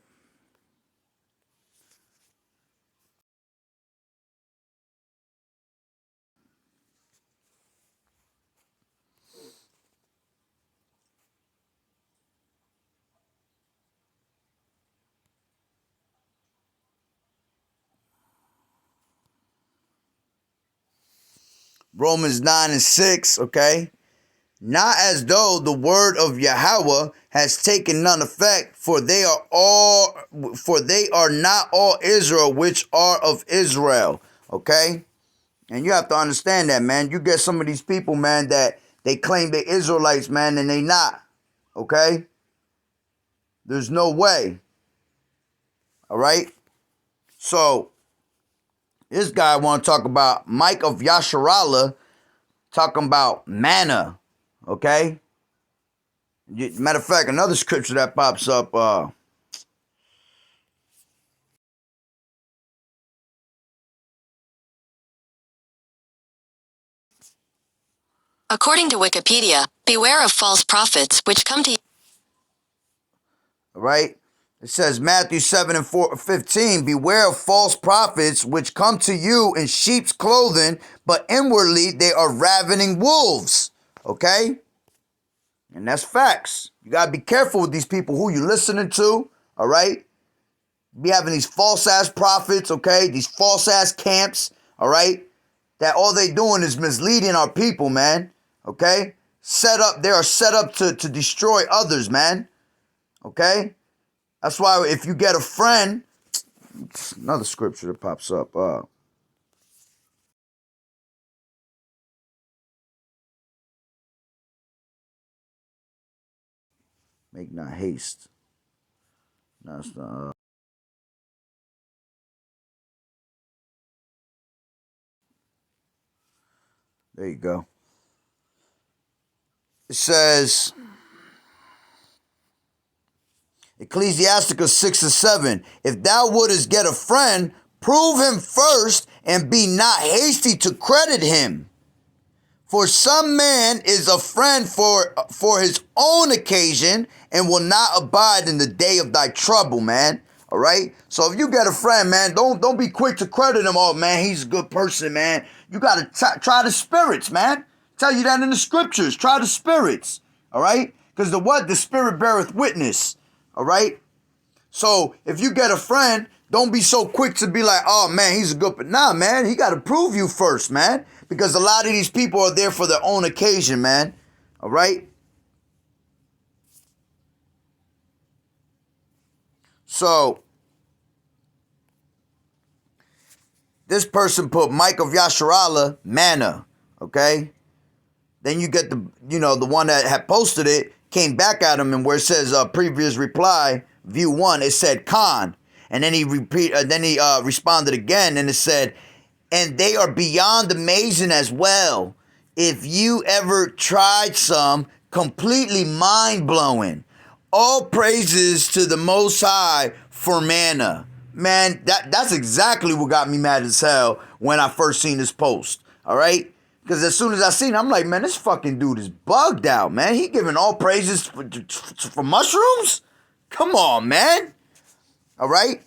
Romans 9:6, okay? Not as though the word of Yahweh has taken none effect, for they are not all Israel which are of Israel. Okay? And you have to understand that, man. You get some of these people, man, that they claim they're Israelites, man, and they not. Okay? There's no way. All right? So, this guy want to talk about Mike of Yasharala talking about manna. Okay? Matter of fact, another scripture that pops up, According to Wikipedia, beware of false prophets which come to you. right? It says Matthew 7:15, beware of false prophets which come to you in sheep's clothing, but inwardly they are ravening wolves. Okay? And that's facts. You gotta be careful with these people who you listening to, all right? Be having these false ass prophets, okay? These false ass camps, all right? That all they doing is misleading our people, man. Okay? They are set up to destroy others, man. Okay? That's why if you get a friend, another scripture that pops up. Make not haste. No, it's not. There you go. It says, Ecclesiasticus 6 and 7. If thou wouldest get a friend, prove him first, and be not hasty to credit him. For some man is a friend for his own occasion, and will not abide in the day of thy trouble, man. All right? So if you get a friend, man, don't be quick to credit him. Oh, man, he's a good person, man. You got to try the spirits, man. Tell you that in the scriptures. Try the spirits. All right? Because the spirit beareth witness. All right? So if you get a friend, don't be so quick to be like, oh, man, he's a good... Nah, man, he got to prove you first, man. Because a lot of these people are there for their own occasion, man. All right? So, this person put Mike of Yasharallah, manna, okay? Then you get the one that had posted it, came back at him, and where it says previous reply, view 1, it said Khan. And then he responded again, and it said, and they are beyond amazing as well. If you ever tried some, completely mind-blowing. All praises to the Most High for manna. Man, that's exactly what got me mad as hell when I first seen this post. All right? Because as soon as I seen it, I'm like, man, this fucking dude is bugged out, man. He giving all praises for mushrooms? Come on, man. All right?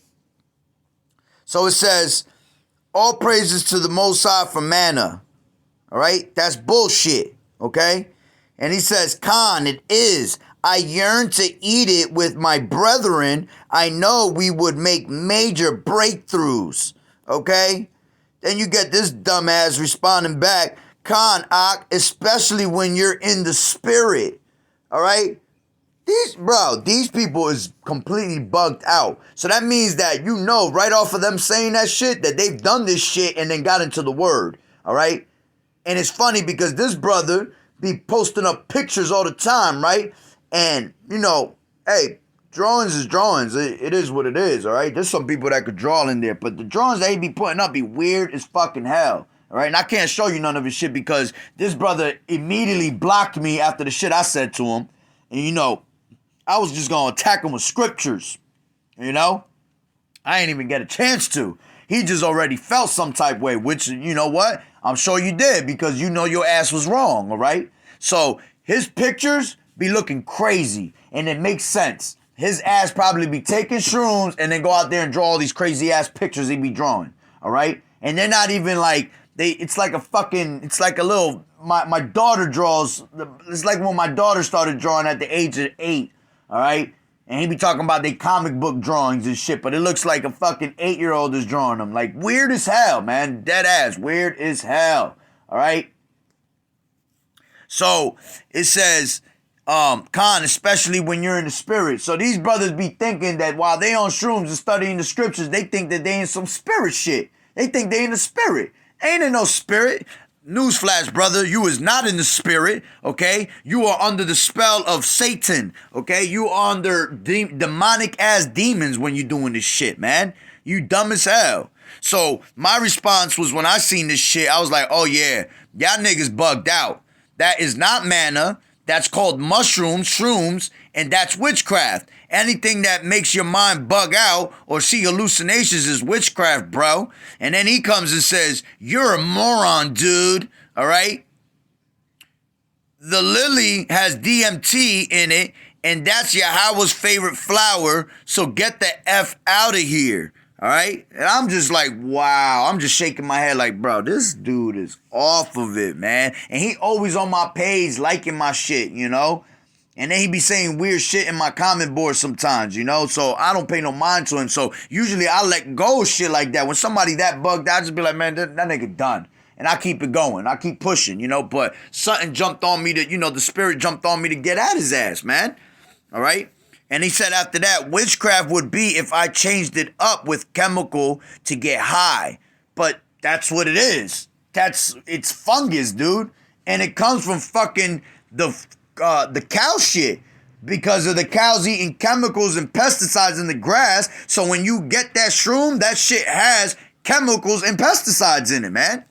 So it says, all praises to the Most High for manna. All right? That's bullshit. Okay? And he says, Khan, it is. I yearn to eat it with my brethren. I know we would make major breakthroughs. Okay? Then you get this dumbass responding back, Khan, especially when you're in the spirit. All right? These people is completely bugged out. So that means that you know right off of them saying that shit that they've done this shit and then got into the word. All right? And it's funny because this brother be posting up pictures all the time, right? And, you know, hey, drawings is drawings. It is what it is, all right? There's some people that could draw in there, but the drawings they be putting up be weird as fucking hell, all right? And I can't show you none of his shit because this brother immediately blocked me after the shit I said to him. And, you know, I was just going to attack him with scriptures, you know? I ain't even get a chance to. He just already felt some type way, which, you know what? I'm sure you did because you know your ass was wrong, all right? So his pictures be looking crazy, and it makes sense. His ass probably be taking shrooms and then go out there and draw all these crazy ass pictures he be drawing, all right? And they're not even like, it's like a little, my daughter draws, it's like when my daughter started drawing at the age of 8, all right? And he be talking about they comic book drawings and shit, but it looks like a fucking 8-year-old is drawing them. Like, weird as hell, man. Dead ass. Weird as hell. All right? So, it says, Khan, especially when you're in the spirit. So, these brothers be thinking that while they on shrooms and studying the scriptures, they think that they in some spirit shit. They think they in the spirit. Ain't in no spirit. Newsflash, brother, you is not in the spirit, okay? You are under the spell of Satan, okay? You are under demonic-ass demons when you doing this shit, man. You dumb as hell. So my response was when I seen this shit, I was like, oh yeah, y'all niggas bugged out. That is not manna. That's called mushrooms, shrooms, and that's witchcraft. Anything that makes your mind bug out or see hallucinations is witchcraft, bro. And then he comes and says, you're a moron, dude. All right? The lily has DMT in it, and that's Yahweh's favorite flower, so get the F out of here. All right? And I'm just like, wow. I'm just shaking my head like, bro, this dude is off of it, man. And he always on my page liking my shit, you know? And then he be saying weird shit in my comment board sometimes, you know? So I don't pay no mind to him. So usually I let go of shit like that. When somebody that bugged out, I just be like, man, that nigga done. And I keep it going. I keep pushing, you know? But something jumped on me to, you know, the spirit jumped on me to get at his ass, man. All right? And he said after that, witchcraft would be if I changed it up with chemical to get high. But that's what it is. It's fungus, dude. And it comes from fucking the cow shit because of the cows eating chemicals and pesticides in the grass. So when you get that shroom, that shit has chemicals and pesticides in it, man.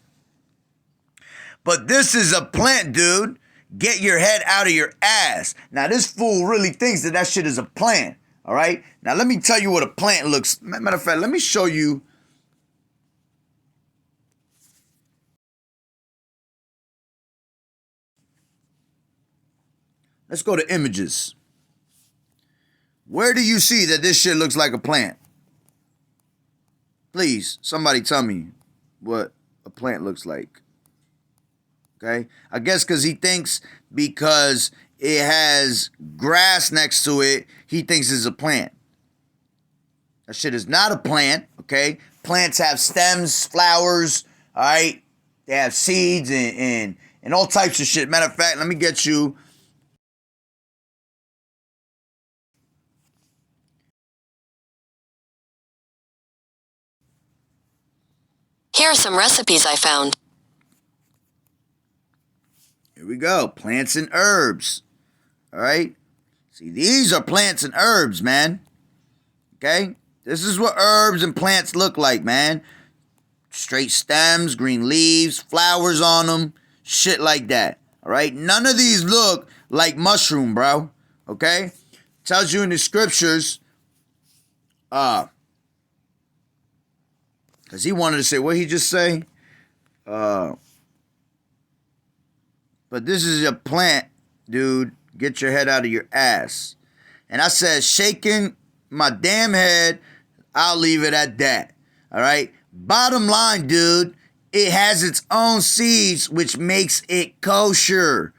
But this is a plant, dude. Get your head out of your ass. Now, this fool really thinks that shit is a plant, All right? Now, let me tell you what a plant looks. Matter of fact, let me show you. Let's go to images. Where do you see that this shit looks like a plant? Please, somebody tell me what a plant looks like. Okay? I guess because he thinks because it has grass next to it, he thinks it's a plant. That shit is not a plant, okay? Plants have stems, flowers, all right? They have seeds and all types of shit. Matter of fact, let me get you. Here are some recipes I found. Here we go. Plants and herbs. All right? See, these are plants and herbs, man. Okay? This is what herbs and plants look like, man. Straight stems, green leaves, flowers on them, shit like that. All right? None of these look like mushroom, bro. Okay? Tells you in the scriptures, because he wanted to say, what he just say? But this is a plant, dude. Get your head out of your ass. And I said, shaking my damn head, I'll leave it at that. All right? Bottom line, dude, it has its own seeds, which makes it kosher.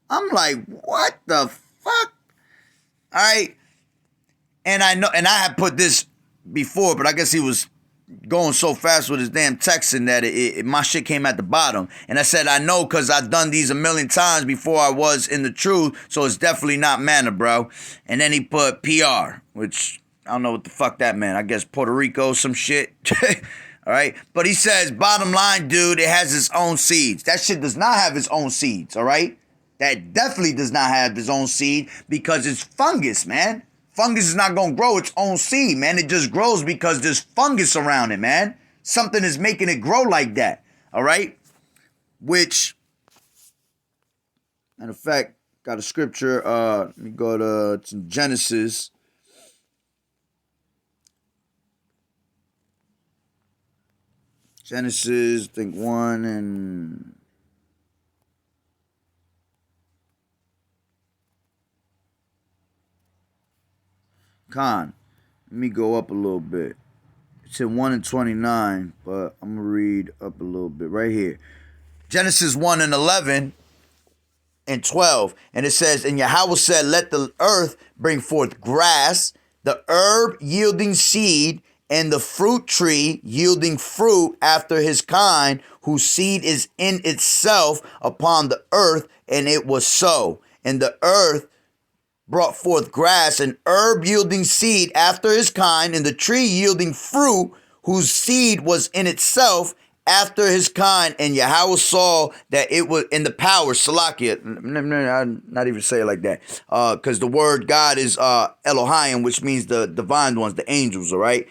I'm like, what the fuck? All right? And I know, and I had put this before, but I guess he was going so fast with his damn texting that my shit came at the bottom. And I said, I know because I've done these a million times before I was in the truth, so it's definitely not manna, bro. And then he put PR, which I don't know what the fuck that meant. I guess Puerto Rico, some shit. All right? But he says, bottom line, dude, it has its own seeds. That shit does not have its own seeds, all right? That definitely does not have its own seed because it's fungus, man. Fungus is not going to grow its own seed, man. It just grows because there's fungus around it, man. Something is making it grow like that, all right? Which, matter of fact, got a scripture. Let me go to Genesis. Genesis, I think 1 and... Let me go up a little bit. It's in 1 and 29, but I'm going to read up a little bit right here. Genesis 1 and 11 and 12. And it says, and Yahweh said, let the earth bring forth grass, the herb yielding seed, and the fruit tree yielding fruit after his kind, whose seed is in itself upon the earth. And it was so. And the earth brought forth grass, and herb yielding seed after his kind, and the tree yielding fruit, whose seed was in itself after his kind. And Yahweh saw that it was in the power, Salakia, not even say it like that, because the word God is Elohim, which means the divine ones, the angels, all right?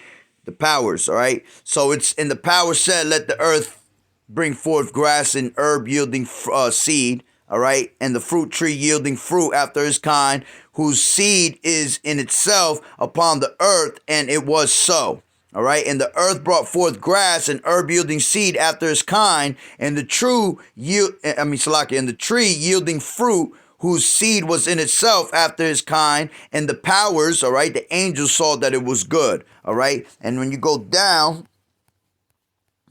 The powers, all right? So it's in the power said, let the earth bring forth grass and herb yielding seed, all right? And the fruit tree yielding fruit after his kind, whose seed is in itself upon the earth, and it was so. All right? And the earth brought forth grass and herb yielding seed after his kind, and the tree yielding fruit, whose seed was in itself after his kind, and the powers, all right, the angels saw that it was good. All right? And when you go down,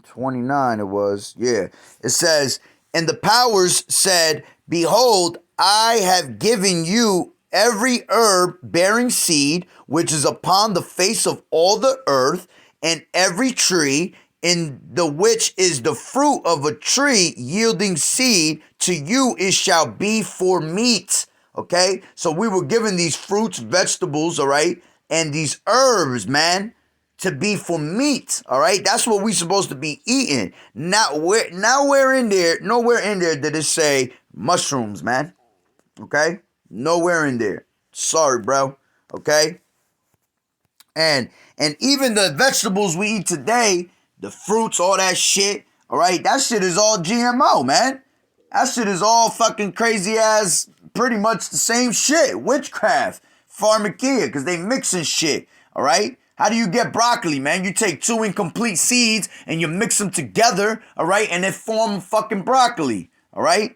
29 it was, yeah. It says, and the powers said, behold, I have given you every herb bearing seed, which is upon the face of all the earth, and every tree in the which is the fruit of a tree yielding seed, to you it shall be for meat. Okay? So we were given these fruits, vegetables, all right, and these herbs, man, to be for meat, all right? That's what we're supposed to be eating. Nowhere in there did it say mushrooms, man. Okay? Nowhere in there. Sorry, bro. Okay? And even the vegetables we eat today, the fruits, all that shit, all right? That shit is all GMO, man. That shit is all fucking crazy ass, pretty much the same shit. Witchcraft. Pharmakia, because they mixing shit, all right? How do you get broccoli, man? You take 2 incomplete seeds and you mix them together, all right? And they form fucking broccoli, all right?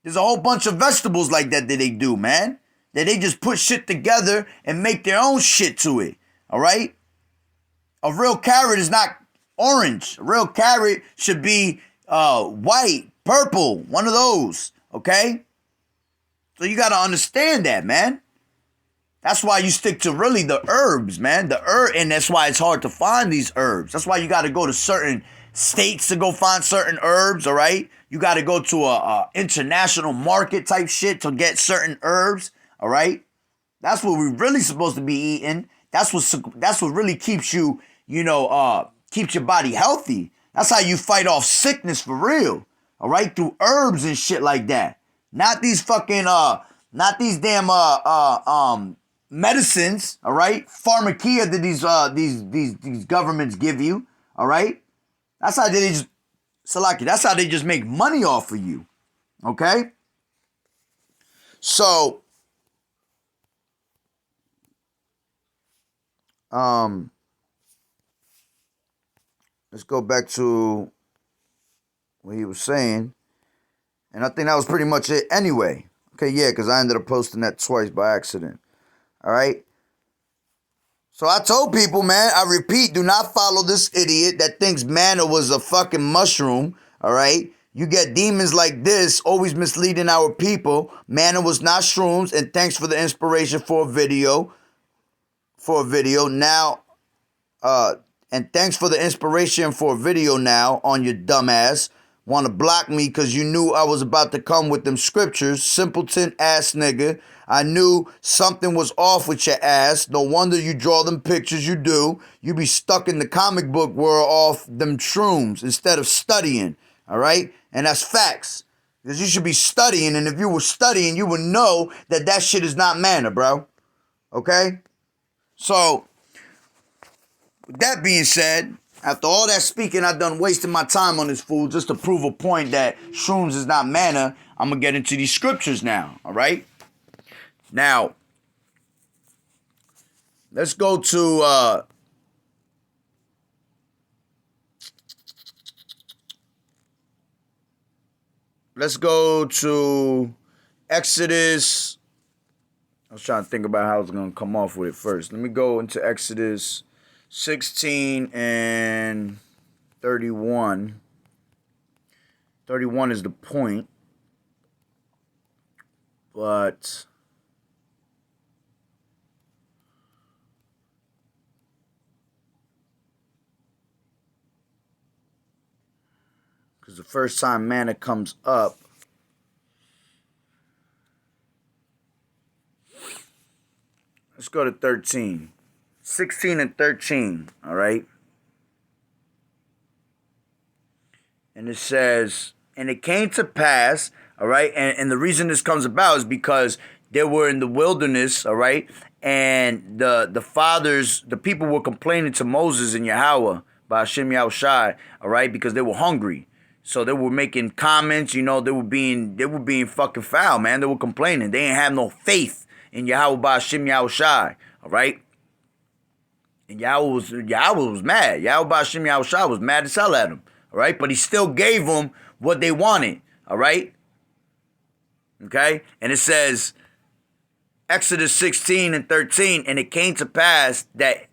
There's a whole bunch of vegetables like that they do, man. That they just put shit together and make their own shit to it, all right? A real carrot is not orange. A real carrot should be white, purple, one of those, okay? So you got to understand that, man. That's why you stick to really the herbs, man. And that's why it's hard to find these herbs. That's why you got to go to certain states to go find certain herbs, all right? You got to go to a international market type shit to get certain herbs, all right? That's what we're really supposed to be eating. That's what really keeps you, keeps your body healthy. That's how you fight off sickness for real, all right? Through herbs and shit like that. Not these fucking, not these damn, medicines, all right? Pharmakia that these governments give you, all right? That's how they just, Salaki, that's how they just make money off of you, okay? So, let's go back to what he was saying. And I think that was pretty much it anyway. Okay, yeah, because I ended up posting that twice by accident. All right? So I told people, man, I repeat, do not follow this idiot that thinks manna was a fucking mushroom. All right? You get demons like this always misleading our people. Manna was not shrooms, and thanks for the inspiration for a video. Now, and thanks for the inspiration for a video now on your dumb ass. Want to block me because you knew I was about to come with them scriptures. Simpleton ass nigga. I knew something was off with your ass. No wonder you draw them pictures you do. You be stuck in the comic book world off them shrooms instead of studying. All right? And that's facts. Because you should be studying. And if you were studying, you would know that that shit is not manna, bro. Okay? So, with that being said, after all that speaking, I done wasting my time on this fool just to prove a point that shrooms is not manna. I'm going to get into these scriptures now, all right? Now, let's go to, Exodus. I was trying to think about how I was going to come off with it first. Let me go into Exodus 16 and 31. 31 is the point. But because the first time manna comes up, let's go to 13. 16 and 13, all right? And it says, and it came to pass, all right? And the reason this comes about is because they were in the wilderness, all right? And the people were complaining to Moses and Yahweh by Hashem Yahushai, all right? Because they were hungry. So they were making comments, they were being fucking foul, man. They were complaining. They didn't have no faith in Yahweh by Hashem Yahushai, all right? And Yahweh was mad. Yahweh by Hashem Yahushai was mad as hell at him, all right? But he still gave them what they wanted, all right? Okay? And it says, Exodus 16 and 13, and it came to pass that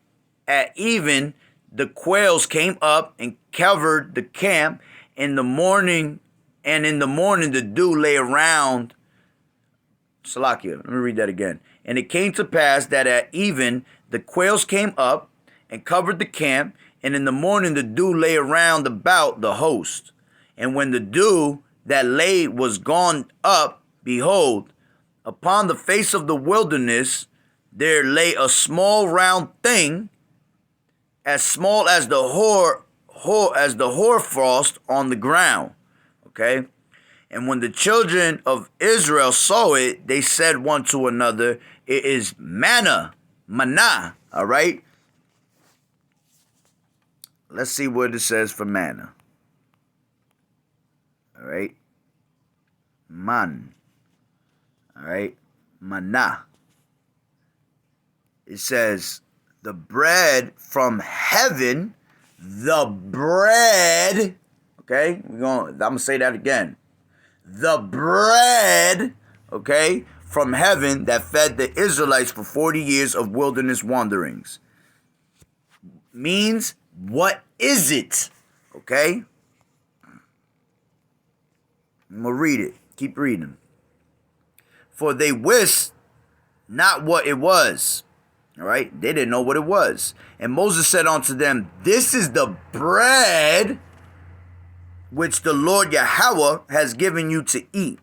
at even the quails came up and covered the camp in the morning, and in the morning the dew lay around. Salakia, let me read that again. And it came to pass that at even the quails came up and covered the camp, and in the morning the dew lay around about the host. And when the dew that lay was gone up, behold, upon the face of the wilderness there lay a small round thing, as small as the hoarfrost on the ground. Okay? And when the children of Israel saw it, they said one to another, it is manna. All right? Let's see what it says for manna. All right? Man. All right? Manna. It says, the bread from heaven, the bread, okay? I'm going to say that again. The bread, okay, from heaven that fed the Israelites for 40 years of wilderness wanderings. Means, what is it? Okay? I'm going to read it. Keep reading. For they wist not what it was. All right? They didn't know what it was. And Moses said unto them, this is the bread which the Lord Yahweh has given you to eat.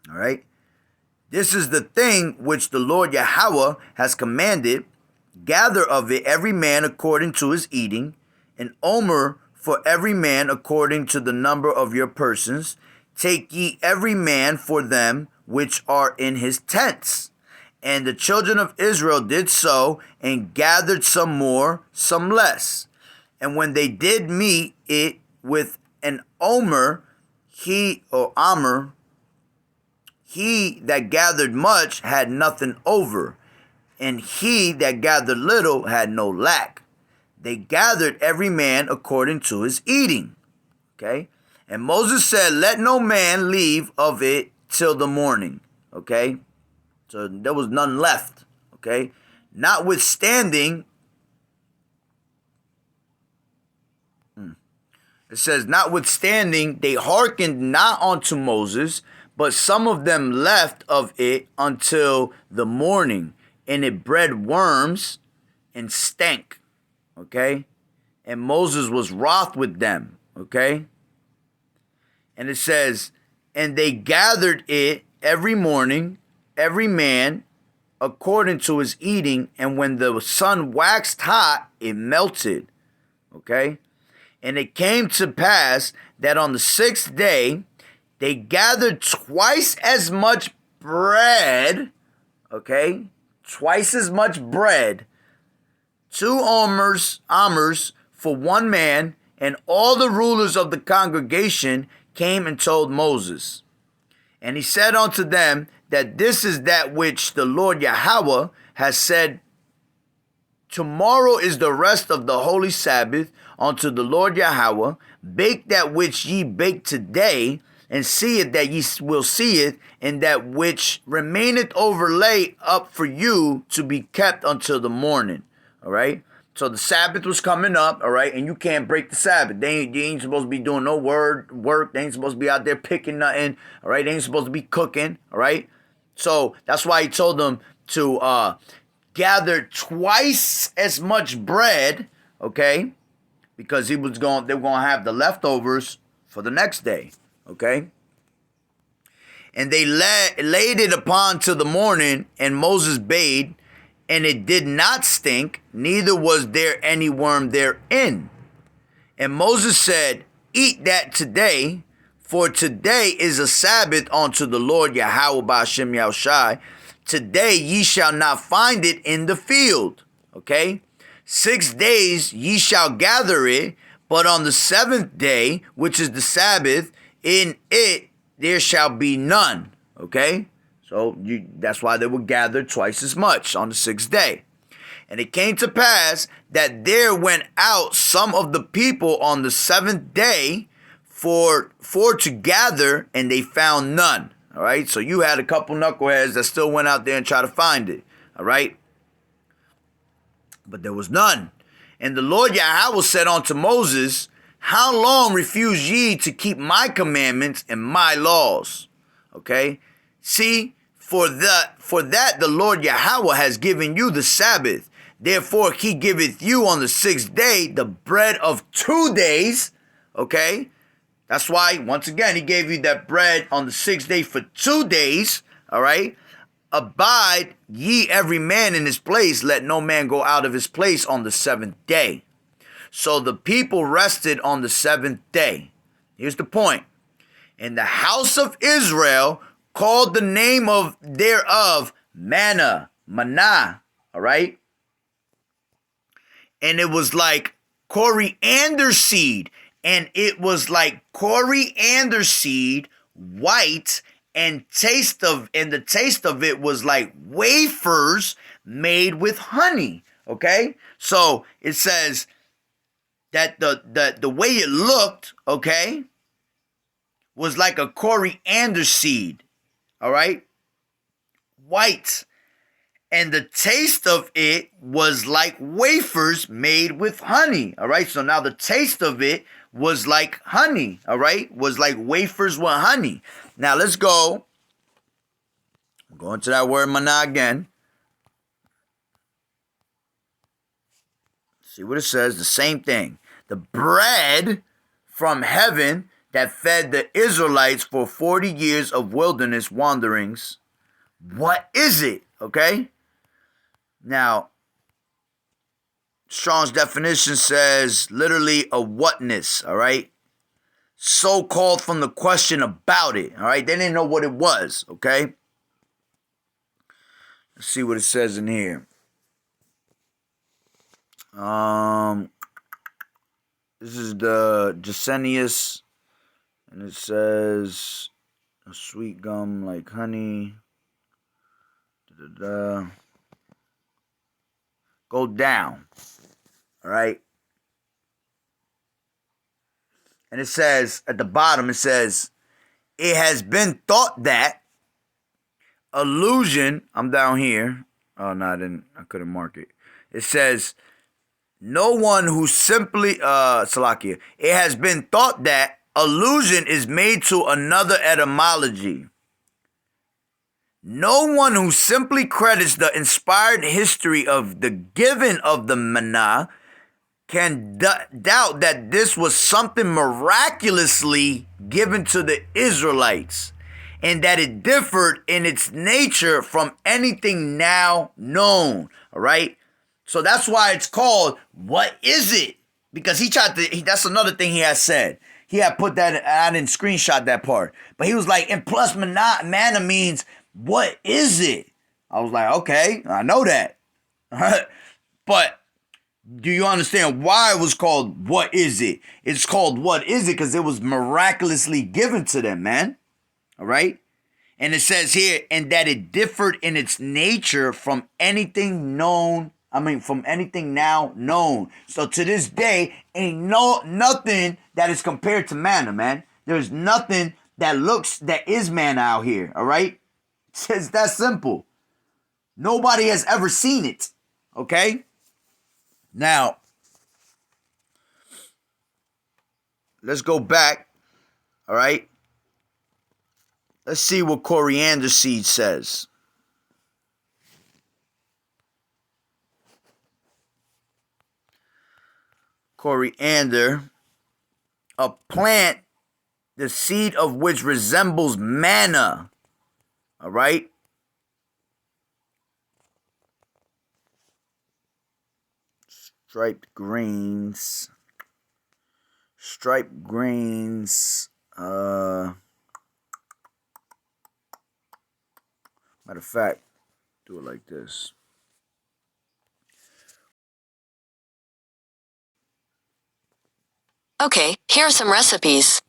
All right? This is the thing which the Lord Yahweh has commanded. Gather of it every man according to his eating, an omer for every man according to the number of your persons. Take ye every man for them which are in his tents. And the children of Israel did so, and gathered some more, some less. And when they did meet it with an omer, he that gathered much had nothing over, and he that gathered little had no lack. They gathered every man according to his eating. Okay? And Moses said, let no man leave of it till the morning. Okay? So there was none left. Okay? Notwithstanding, it says, notwithstanding, they hearkened not unto Moses, but some of them left of it until the morning, and it bred worms and stank. Okay? And Moses was wroth with them. Okay? And it says, and they gathered it every morning, every man according to his eating, and when the sun waxed hot, it melted. Okay? And it came to pass that on the 6th day, they gathered twice as much bread, okay? Twice as much bread, 2 omers for one man, and all the rulers of the congregation came and told Moses. And he said unto them that this is that which the Lord Yahweh has said, tomorrow is the rest of the holy Sabbath unto the Lord Yahweh. Bake that which ye bake today, and see it that ye will see it, and that which remaineth overlay up for you to be kept until the morning. All right? So the Sabbath was coming up, all right, and you can't break the Sabbath. They ain't supposed to be doing no work. They ain't supposed to be out there picking nothing, all right? They ain't supposed to be cooking, all right? So that's why he told them to gather twice as much bread, okay? Because they were going to have the leftovers for the next day, okay? And they laid it upon till the morning, and Moses bade, and it did not stink, neither was there any worm therein. And Moses said, eat that today, for today is a Sabbath unto the Lord Yahweh Ba'ashem Yahushai. Today ye shall not find it in the field. Okay? 6 days ye shall gather it, but on the 7th day, which is the Sabbath, in it there shall be none. Okay? So that's why they were gathered twice as much on the 6th day. And it came to pass that there went out some of the people on the 7th day for to gather, and they found none. All right, so you had a couple knuckleheads that still went out there and tried to find it. All right, but there was none. And the Lord Yahweh said unto Moses, how long refuse ye to keep my commandments and my laws? Okay, see, for that the Lord Yahweh has given you the Sabbath. Therefore he giveth you on the 6th day the bread of 2 days. Okay, that's why, once again, he gave you that bread on the 6th day for 2 days. All right, abide ye every man in his place. Let no man go out of his place on the 7th day. So the people rested on the 7th day. Here's the point. And the house of Israel called the name of thereof manna, all right? And it was like coriander seed, and it was like coriander seed, white, and the taste of it was like wafers made with honey. Okay? So it says that the way it looked, okay, was like a coriander seed. All right? White. And the taste of it was like wafers made with honey. All right? So now the taste of it was like honey. All right? Was like wafers with honey. Now let's go. Go into that word manna again. See what it says. The same thing. The bread from heaven that fed the Israelites for 40 years of wilderness wanderings. What is it? Okay? Now, Strong's definition says literally a whatness, all right? So called from the question about it, all right? They didn't know what it was, okay? Let's see what it says in here. This is the Gesenius, and it says a sweet gum like honey. Da-da-da. Go down, all right? And it says, at the bottom, it says, it has been thought that illusion, I'm down here. Oh, no, I couldn't mark it. It says, no one who simply, Salakia, it has been thought that allusion is made to another etymology. No one who simply credits the inspired history of the giving of the manna can doubt that this was something miraculously given to the Israelites and that it differed in its nature from anything now known. All right? So that's why it's called, what is it? Because that's another thing he has said. He had put that, I didn't screenshot that part. But he was like, and plus manna means, what is it? I was like, okay, I know that. But do you understand why it was called what is it? It's called what is it because it was miraculously given to them, man. All right? And it says here, and that it differed in its nature from anything known. From anything now known. So to this day, ain't nothing that is compared to manna, man. There's nothing that is manna out here, all right? It's that simple. Nobody has ever seen it, okay? Now, let's go back, all right? Let's see what coriander seed says. Coriander, a plant, the seed of which resembles manna, all right? Striped grains. Matter of fact, do it like this. Okay, here are some recipes.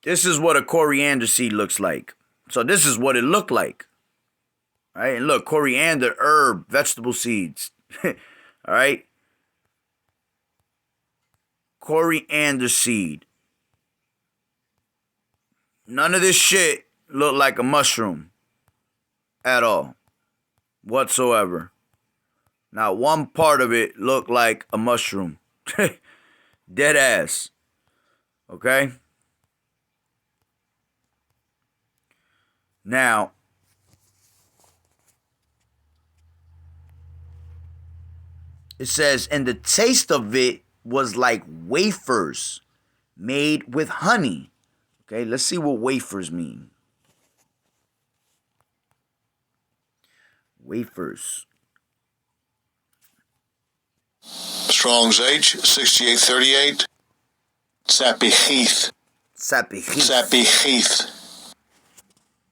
This is what a coriander seed looks like. So this is what it looked like. All right, and look, coriander, herb, vegetable seeds. All right. Coriander seed. None of this shit looked like a mushroom at all, whatsoever. Not one part of it looked like a mushroom. Dead ass. Okay? Now, it says, and the taste of it was like wafers made with honey. Okay, let's see what wafers mean. Wafers. Strong's H, 6838. Sappy Heath.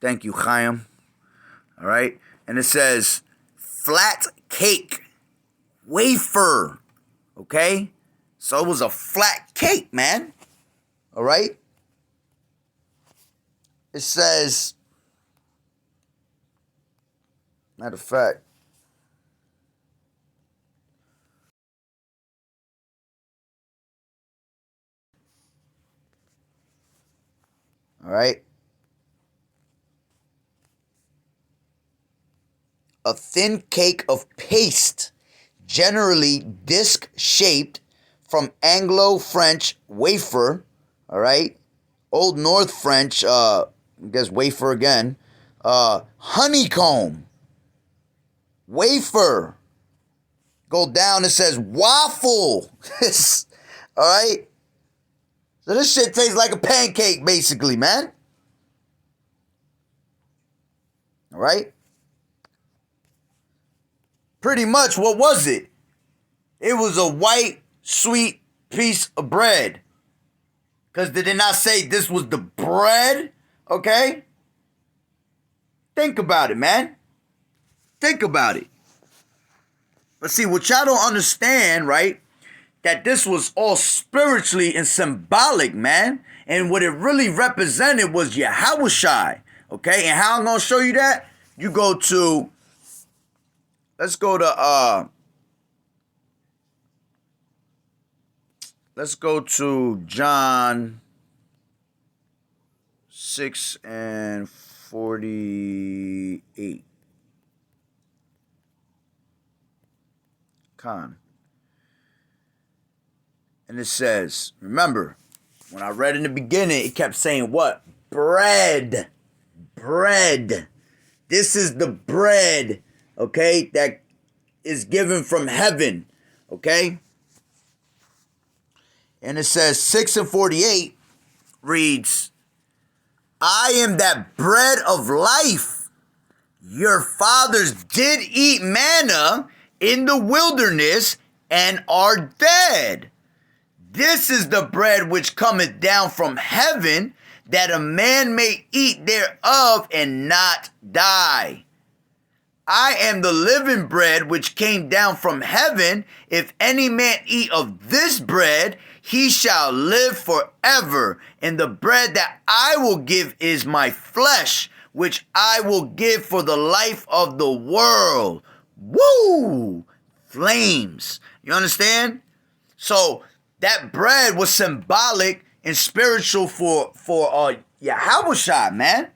Thank you, Chaim. All right. And it says flat cake, wafer. Okay. So it was a flat cake, man. All right. It says, matter of fact, All right. A thin cake of paste, generally disc-shaped, from Anglo-French wafer, all right? Old North French, I guess wafer again. Honeycomb. Wafer. Go down, it says waffle. All right? So this shit tastes like a pancake, basically, man. All right? Pretty much, what was it? It was a white, sweet piece of bread. Because did it not say this was the bread? Okay? Think about it, man. Think about it. But see, what y'all don't understand, right? That this was all spiritually and symbolic, man. And what it really represented was Yahushai. Okay? And how I'm going to show you that? You go to... Let's go to John 6:48. And it says, remember, when I read in the beginning, it kept saying what? Bread. Bread. This is the bread, okay, that is given from heaven, okay? And it says 6:48 reads, I am that bread of life. Your fathers did eat manna in the wilderness and are dead. This is the bread which cometh down from heaven, that a man may eat thereof and not die. I am the living bread which came down from heaven. If any man eat of this bread, he shall live forever. And the bread that I will give is my flesh, which I will give for the life of the world. Woo! Flames. You understand? So that bread was symbolic and spiritual for Yahushua, man.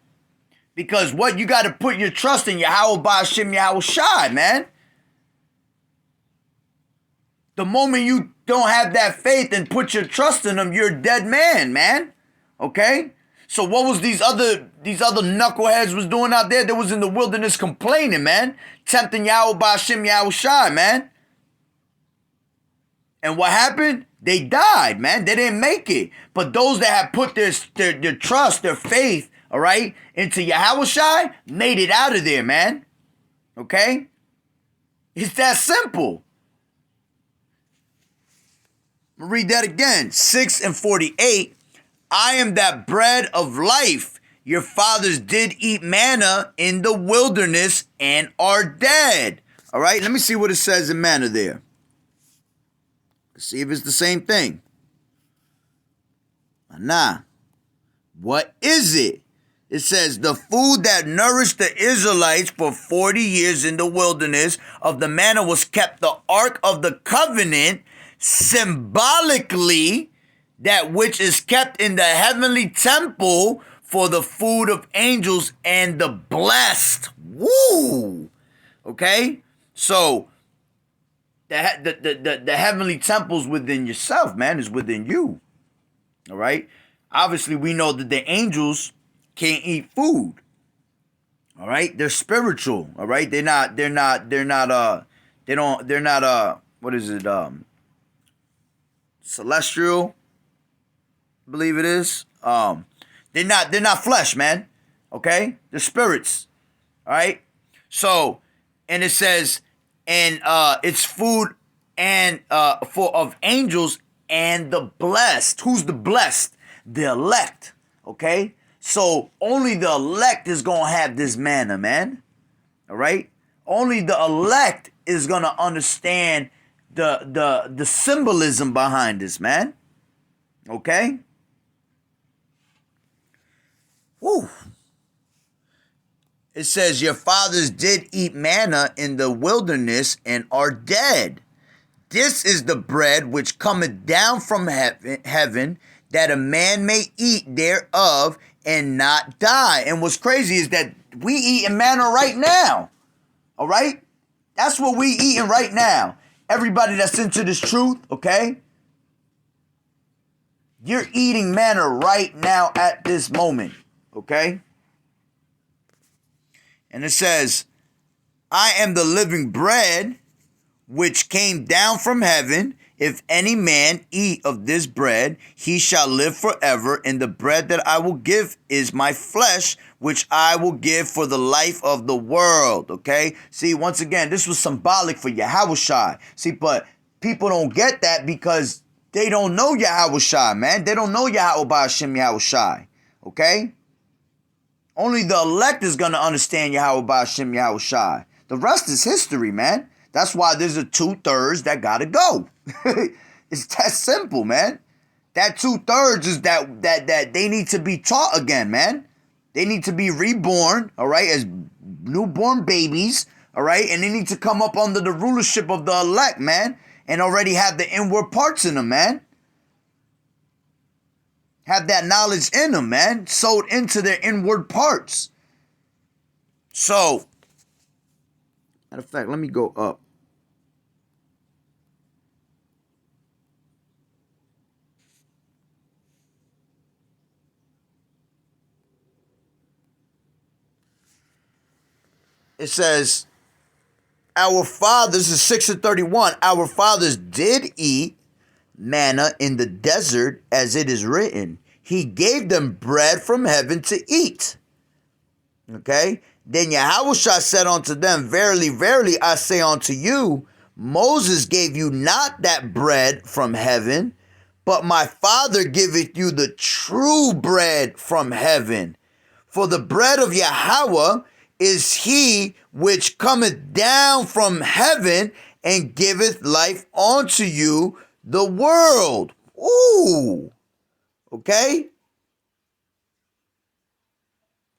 Because what? You got to put your trust in Yahweh Ba'Shem Yahushai, man. The moment you don't have that faith and put your trust in him, you're a dead man, man. Okay? So what was these other knuckleheads was doing out there that was in the wilderness complaining, man? Tempting Yahweh Ba'Shem Yahushai, man. And what happened? They died, man. They didn't make it. But those that had put their trust, their faith, all right, into Yahushai, made it out of there, man. Okay? It's that simple. Read that again. 6:48. I am that bread of life. Your fathers did eat manna in the wilderness and are dead. All right, let me see what it says in manna there. Let's see if it's the same thing. Nah. What is it? It says, the food that nourished the Israelites for 40 years in the wilderness of the manna was kept the Ark of the Covenant, symbolically that which is kept in the heavenly temple for the food of angels and the blessed. Woo! Okay? So, the heavenly temple's within yourself, man. Is within you. All right? Obviously, we know that the angels can't eat food. All right? They're spiritual. All right? They're not what is it? Celestial, I believe it is. They're not flesh, man. Okay? They're spirits. All right? So, and it says, and it's food and for of angels and the blessed. Who's the blessed? The elect. Okay? So only the elect is gonna have this manna, man. All right? Only the elect is gonna understand the symbolism behind this, man. Okay? Woo. It says, your fathers did eat manna in the wilderness and are dead. This is the bread which cometh down from heaven, that a man may eat thereof and not die. And what's crazy is that we eating manna right now. All right? That's what we eating right now. Everybody that's into this truth, okay? You're eating manna right now at this moment, okay? And it says, I am the living bread which came down from heaven. If any man eat of this bread, he shall live forever. And the bread that I will give is my flesh, which I will give for the life of the world. Okay? See, once again, this was symbolic for Yahushua. See, but people don't get that because they don't know Yahushua, man. They don't know Yahweh Ba'ashem Yahushua. Okay? Only the elect is going to understand Yahweh Ba'ashem Yahushua. The rest is history, man. That's why there's a 2/3 that gotta go. It's that simple, man. That 2/3 is that they need to be taught again, man. They need to be reborn, all right, as newborn babies, all right, and they need to come up under the rulership of the elect, man, and already have the inward parts in them, man. Have that knowledge in them, man, sewed into their inward parts. So, matter of fact, let me go up. It says, our fathers, is 6:31, our fathers did eat manna in the desert, as it is written. He gave them bread from heaven to eat. Okay? Then Yahushua said unto them, verily, verily, I say unto you, Moses gave you not that bread from heaven, but my Father giveth you the true bread from heaven. For the bread of Yahweh is he which cometh down from heaven and giveth life unto you the world. Ooh. Okay?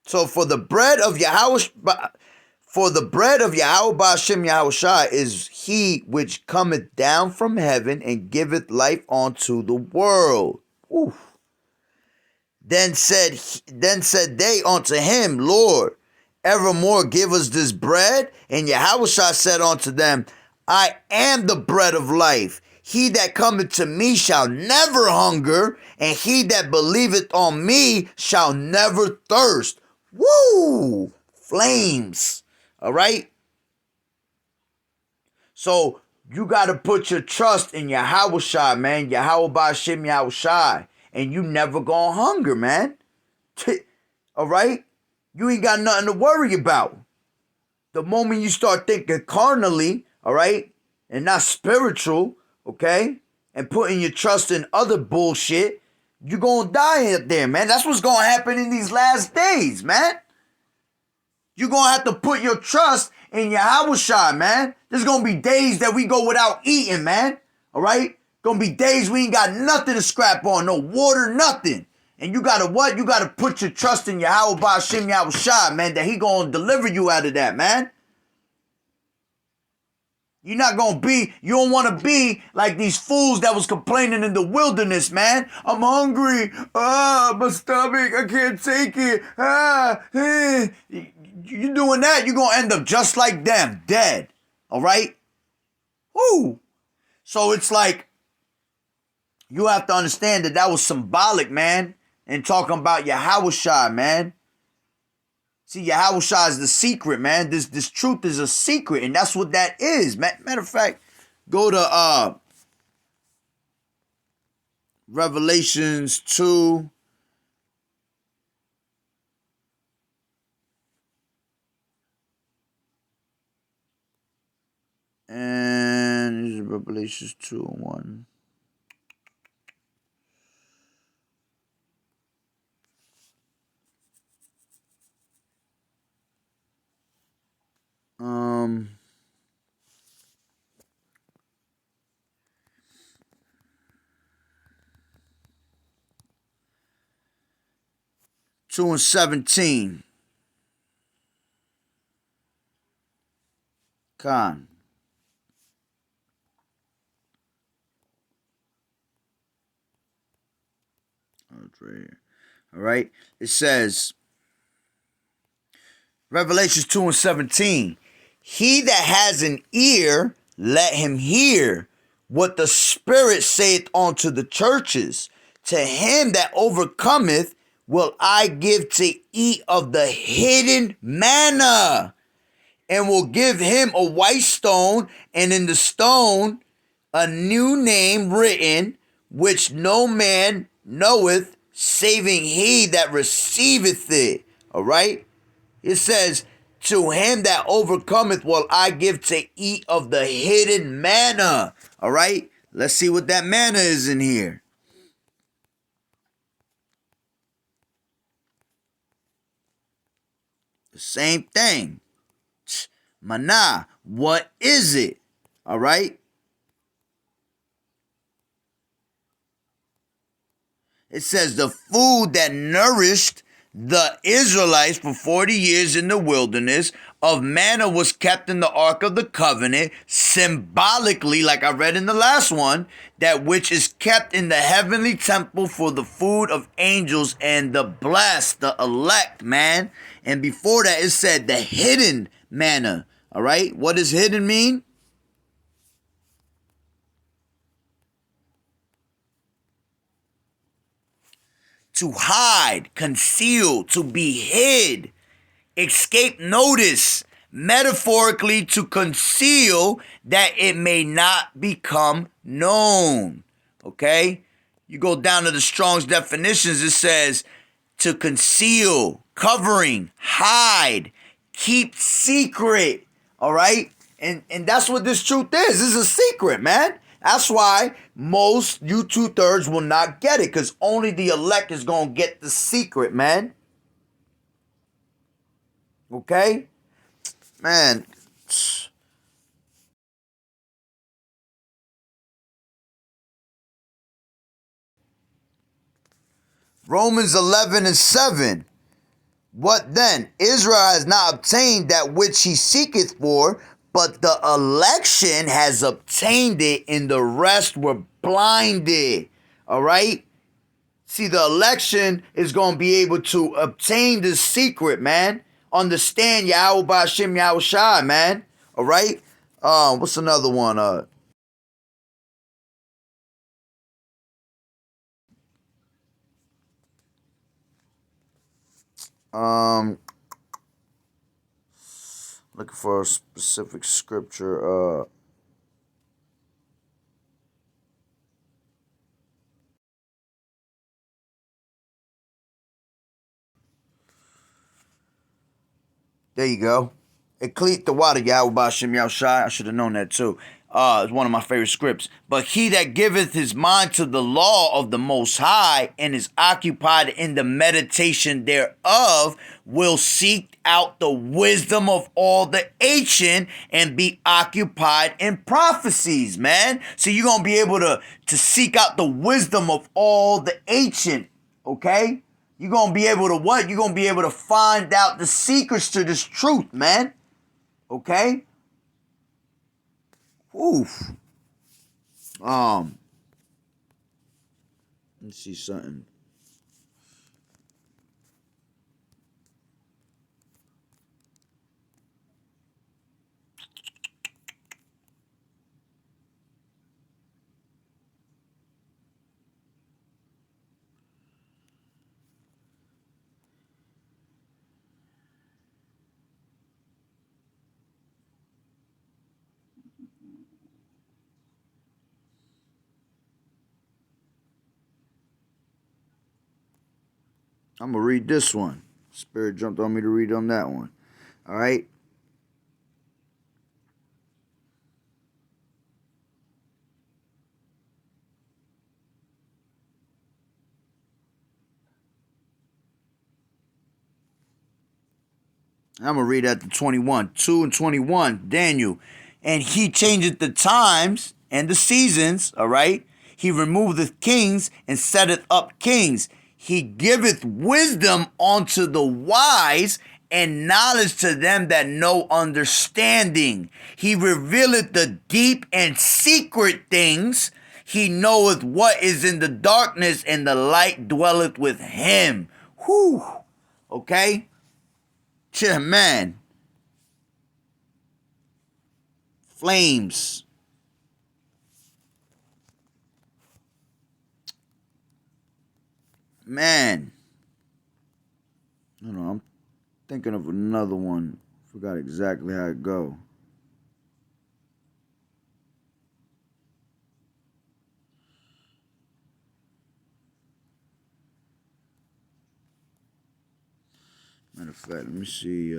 So for the bread of Yahweh, Ba'ashem Yahushua is he which cometh down from heaven and giveth life unto the world. Ooh. Then said they unto him, Lord, evermore give us this bread. And Yahushua said unto them, I am the bread of life. He that cometh to me shall never hunger, and he that believeth on me shall never thirst. Woo! Flames. All right? So you got to put your trust in Yahushua, man. Yahweh Ba'ashem Yahushua. And you never gonna hunger, man. All right? You ain't got nothing to worry about. The moment you start thinking carnally, all right, and not spiritual, okay, and putting your trust in other bullshit, you're going to die out there, man. That's what's going to happen in these last days, man. You're going to have to put your trust in Yahushua, man. There's going to be days that we go without eating, man, all right? Going to be days we ain't got nothing to scrap on, no water, nothing. And you gotta what? You gotta put your trust in Yahweh Ba'ashem Yahushua, man, that he gonna deliver you out of that, man. You're not gonna be, you don't wanna be like these fools that was complaining in the wilderness, man. I'm hungry. My stomach, I can't take it. You doing that, you're gonna end up just like them, dead. All right? Woo! So it's like, you have to understand that was symbolic, man. And talking about Yahushua, man. See, Yahushua is the secret, man. This truth is a secret, and that's what that is. Matter of fact, go to Revelations 2. And Revelations 2:1. Two and 17. Con. right here. All right. It says, Revelations 2:17. He that has an ear, let him hear what the Spirit saith unto the churches. To him that overcometh will I give to eat of the hidden manna, and will give him a white stone, and in the stone a new name written, which no man knoweth, saving he that receiveth it. All right? It says, to him that overcometh will I give to eat of the hidden manna. All right? Let's see what that manna is in here. The same thing. Manna. What is it? All right? It says the food that nourished the Israelites for 40 years in the wilderness of manna was kept in the Ark of the Covenant, symbolically, like I read in the last one, that which is kept in the heavenly temple for the food of angels and the blessed, the elect, man. And before that, it said the hidden manna. All right? What does hidden mean? To hide, conceal, to be hid, escape notice, metaphorically to conceal that it may not become known. Okay? You go down to the Strong's definitions, it says to conceal, covering, hide, keep secret. All right? And that's what this truth is. It's a secret, man. That's why most you 2/3 will not get it, because only the elect is going to get the secret, man. Okay? Man. Romans 11:7. What then? Israel has not obtained that which he seeketh for, but the election has obtained it, and the rest were blinded. All right? See, the election is going to be able to obtain the secret, man. Understand Yahweh Ba'Shem Yahweh Shai, man. All right? What's another one? Looking for a specific scripture. There you go. Ecclete the water, Yahweh Ba'Shem Yahweh Shai. I should have known that too. It's one of my favorite scripts. But he that giveth his mind to the law of the Most High and is occupied in the meditation thereof will seek out the wisdom of all the ancient and be occupied in prophecies, man. So you're going to be able to seek out the wisdom of all the ancient, okay? You're going to be able to what? You're going to be able to find out the secrets to this truth, man. Okay? Oof. Let me see something. I'm going to read this one. Spirit jumped on me to read on that one. All right? I'm going to read at the 21. 2 and 21. Daniel. And he changeth the times and the seasons. All right? He removeth kings and setteth up kings. He giveth wisdom unto the wise and knowledge to them that know understanding. He revealeth the deep and secret things. He knoweth what is in the darkness, and the light dwelleth with him. Whew. Okay? Man. Flames. Man. I'm thinking of another one. Forgot exactly how it go. Matter of fact, let me see.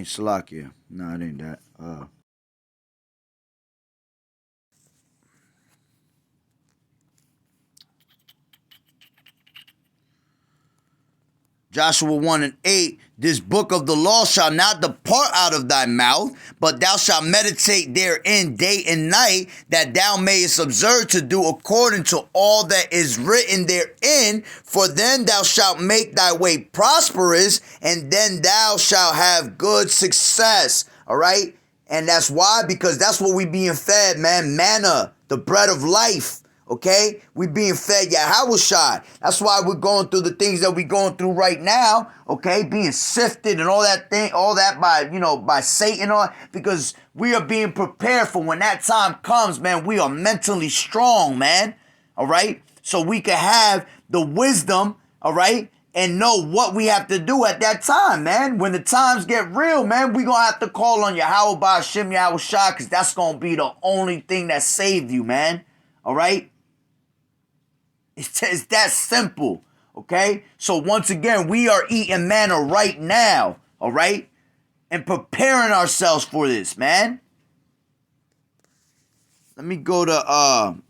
Salakia. No, it ain't that. Joshua 1 and 8, this book of the law shall not depart out of thy mouth, but thou shalt meditate therein day and night, that thou mayest observe to do according to all that is written therein. For then thou shalt make thy way prosperous, and then thou shalt have good success. All right? And that's why, because that's what we being fed, man. Manna, the bread of life. Okay, we being fed Yahushua. That's why we're going through the things that we're going through right now. Okay, being sifted and all that by Satan, because we are being prepared for when that time comes, man. We are mentally strong, man. All right, so we can have the wisdom, all right, and know what we have to do at that time, man. When the times get real, man, we gonna have to call on Yahweh Ba'Shem Yahushua, because that's gonna be the only thing that saved you, man. All right. It's that simple, okay? So once again, we are eating manna right now, all right? And preparing ourselves for this, man. Let me go to,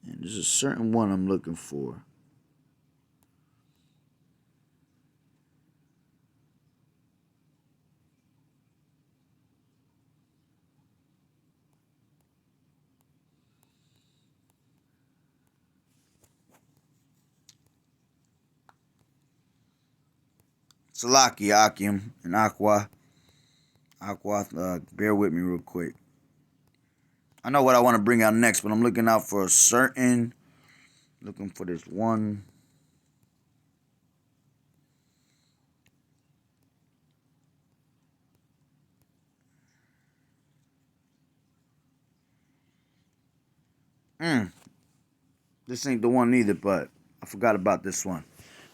and there's a certain one I'm looking for. Salaki, Akim, and Aqua, bear with me real quick. I know what I want to bring out next, but I'm looking out for looking for this one. This ain't the one either, but I forgot about this one.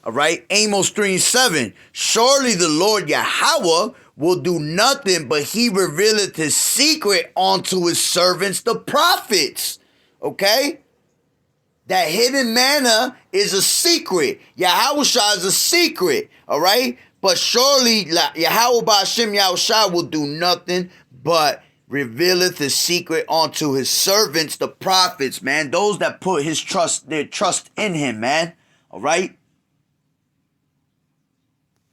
All right, Amos 3 and 7. Surely the Lord Yahweh will do nothing, but he revealeth his secret unto his servants, the prophets. Okay? That hidden manna is a secret. Yahushua is a secret. All right? But surely Yahweh Ba'Shem Yahushua will do nothing but revealeth his secret unto his servants, the prophets, man. Those that put their trust in him, man. All right?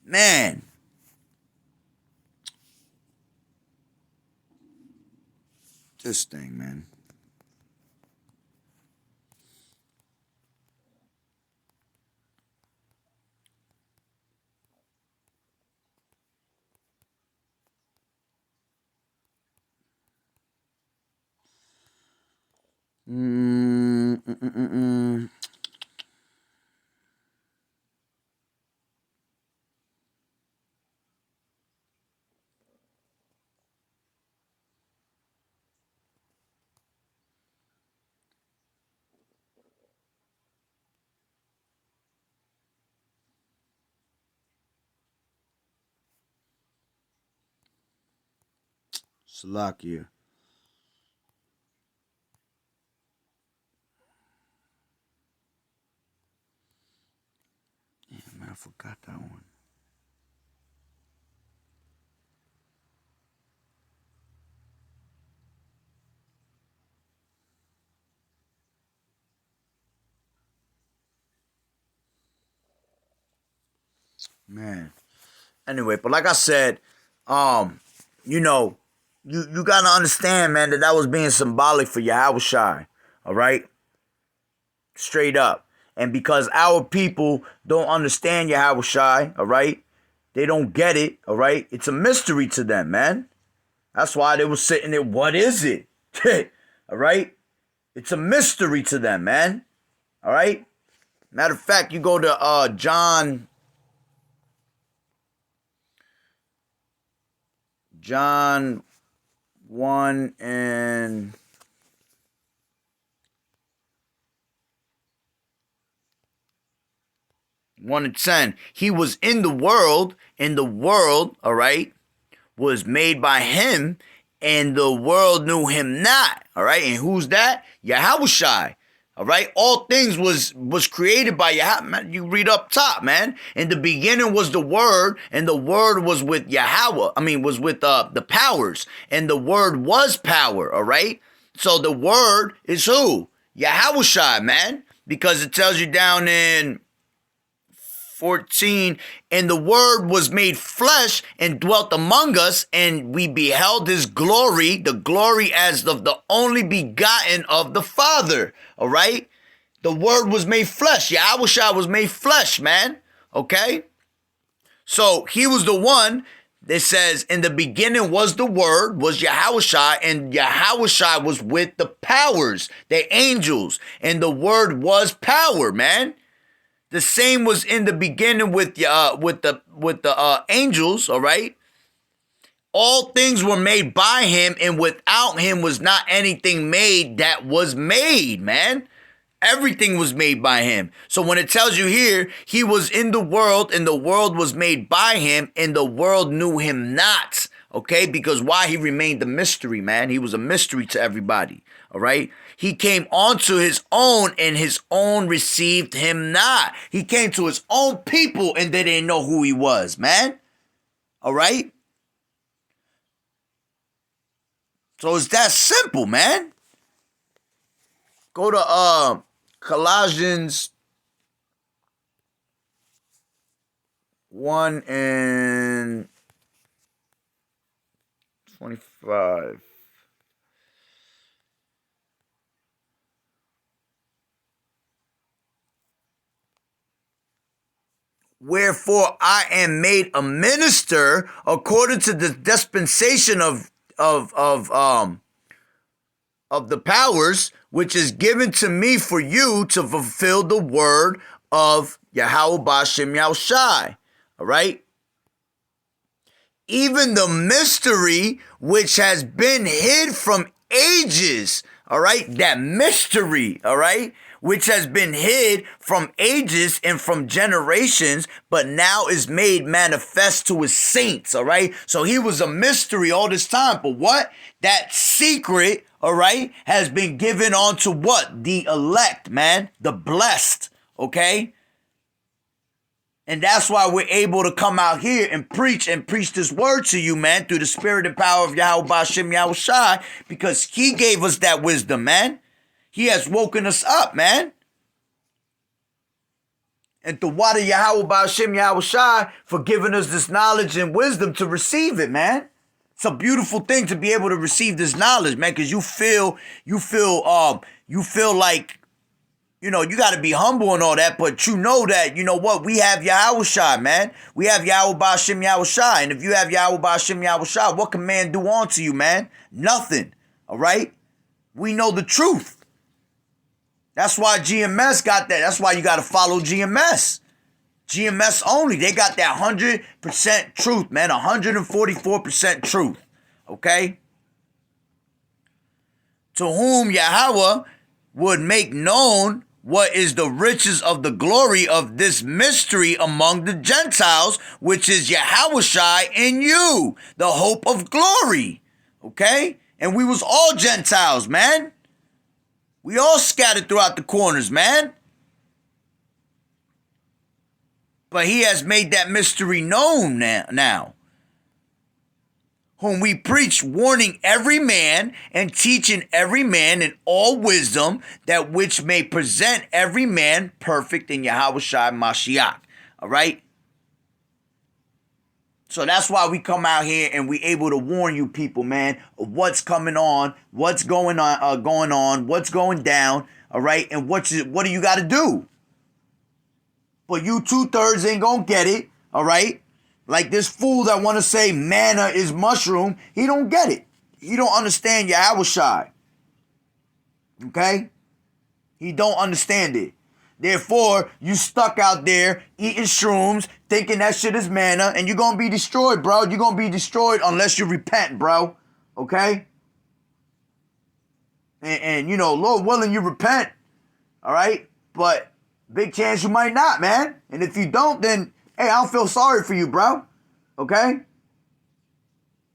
Man. This thing, man. Salakia. forgot that one. Man. Anyway, but like I said, you know, you gotta understand, man, that was being symbolic for Yahushai. All right, straight up. And because our people don't understand Yahushai, all right, they don't get it. All right, it's a mystery to them, man. That's why they were sitting there. What is it? All right, it's a mystery to them, man. All right. Matter of fact, you go to John 1 and 10. He was in the world, and the world, all right, was made by him, and the world knew him not. All right, and who's that? Yahushai. All right, all things was created by Yahweh. You read up top, man. In the beginning was the Word, and the Word was with Yahweh. Was with the powers, and the Word was power. All right, so the Word is who? Yahushai, man, because it tells you down in 14, and the Word was made flesh and dwelt among us, and we beheld his glory, the glory as of the only begotten of the Father. All right? The Word was made flesh. Yahushua was made flesh, man. Okay? So he was the one that says, in the beginning was the Word, was Yahushua, and Yahushua was with the powers, the angels, and the Word was power, man. The same was in the beginning with the angels, all right? All things were made by him, and without him was not anything made that was made, man. Everything was made by him. So when it tells you here, he was in the world, and the world was made by him, and the world knew him not, okay? Because why? He remained a mystery, man. He was a mystery to everybody, all right? He came onto his own, and his own received him not. He came to his own people, and they didn't know who he was, man. All right? So it's that simple, man. Go to Colossians 1 and 25. Wherefore I am made a minister according to the dispensation of the powers which is given to me for you to fulfill the word of Yahweh B'Shem Yahushai. All right? Even the mystery which has been hid from ages. All right? That mystery, all right? Which has been hid from ages and from generations, but now is made manifest to his saints, all right? So he was a mystery all this time, but what? That secret, all right, has been given onto what? The elect, man, the blessed, okay? And that's why we're able to come out here and preach this word to you, man, through the spirit and power of Yahweh B'Shem Yahushai, because he gave us that wisdom, man. He has woken us up, man. And the water Yahweh B'Shem Yahushai for giving us this knowledge and wisdom to receive it, man. It's a beautiful thing to be able to receive this knowledge, man, because you feel like, you know, you got to be humble and all that, but you know that, you know what, we have Yahushai, man. We have Yahweh B'Shem Yahushai, and if you have Yahweh B'Shem Yahushai, what can man do unto you, man? Nothing, all right? We know the truth. That's why GMS got that. That's why you got to follow GMS. GMS only. They got that 100% truth, man. 144% truth. Okay? To whom Yahweh would make known what is the riches of the glory of this mystery among the Gentiles, which is Yahushai in you, the hope of glory. Okay? And we was all Gentiles, man. We all scattered throughout the corners, man. But he has made that mystery known now. Whom we preach, warning every man and teaching every man in all wisdom, that which may present every man perfect in Yahushua Mashiach. All right? So that's why we come out here and we able to warn you people, man, of what's coming on, what's going on, what's going down, all right? And what do you got to do? But you 2/3 ain't gonna get it, all right? Like this fool that want to say manna is mushroom, he don't get it. He don't understand Yahushua. Okay? He don't understand it. Therefore, you stuck out there eating shrooms, thinking that shit is manna, and you're going to be destroyed, bro. You're going to be destroyed unless you repent, bro. Okay? And you know, Lord willing, you repent. All right? But big chance you might not, man. And if you don't, then, hey, I don't feel sorry for you, bro. Okay?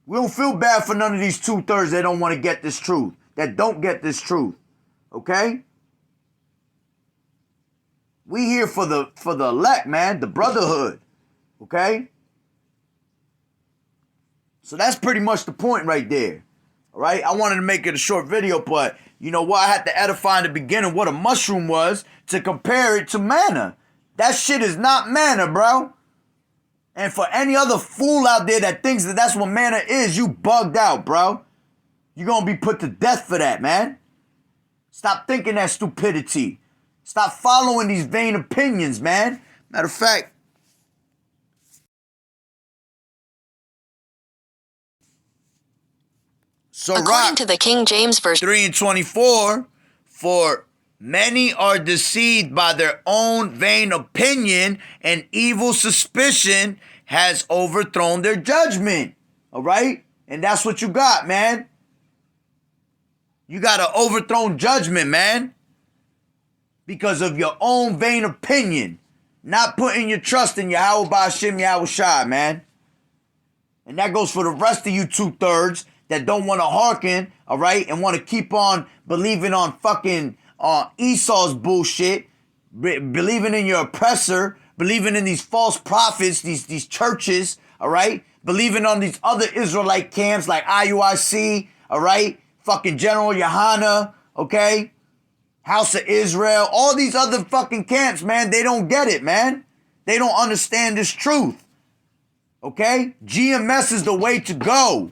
We don't feel bad for none of these 2/3 that don't want to get this truth, that don't get this truth. Okay? We here for the elect, man, the brotherhood. Okay? So that's pretty much the point right there. All right? I wanted to make it a short video, but you know what? I had to edify in the beginning what a mushroom was to compare it to manna. That shit is not manna, bro. And for any other fool out there that thinks that that's what manna is, you bugged out, bro. You're going to be put to death for that, man. Stop thinking that stupidity. Stop following these vain opinions, man. Matter of fact, so According to the King James Version, 3:24, for many are deceived by their own vain opinion, and evil suspicion has overthrown their judgment. All right? And that's what you got, man. You got an overthrown judgment, man. Because of your own vain opinion. Not putting your trust in Yahweh Ba'ashem Yahushua, man. And that goes for the rest of you 2/3 that don't want to hearken, all right, and want to keep on believing on fucking Esau's bullshit, believing in your oppressor, believing in these false prophets, these churches, all right, believing on these other Israelite camps like IUIC, all right, fucking General Yohana, okay, House of Israel, all these other fucking camps, man, they don't get it, man. They don't understand this truth. Okay? GMS is the way to go.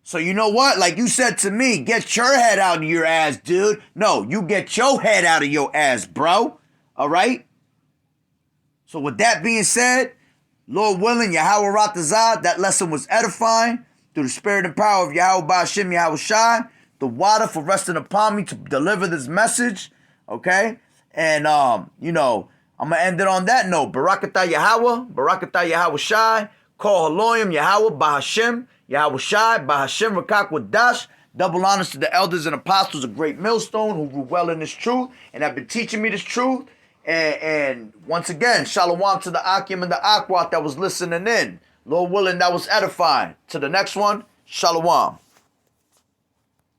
So you know what? Like you said to me, get your head out of your ass, dude. No, you get your head out of your ass, bro. All right? So with that being said, Lord willing, Yahweh Ratazah, that lesson was edifying through the spirit and power of Yahweh Ba'ashem Yahushai. The water for resting upon me to deliver this message, okay? And, you know, I'm going to end it on that note. Barakatah Yahweh, Barakatah Yahweh Shai, Kol Haloyim, Yahweh, Bahashem, Yahweh Shai, Bahashem, Rakak Wadash. Double honors to the elders and apostles of Great Millstone who grew well in this truth and have been teaching me this truth. And once again, Shalom to the Akim and the Akwat that was listening in. Lord willing, that was edifying. To the next one, Shalom.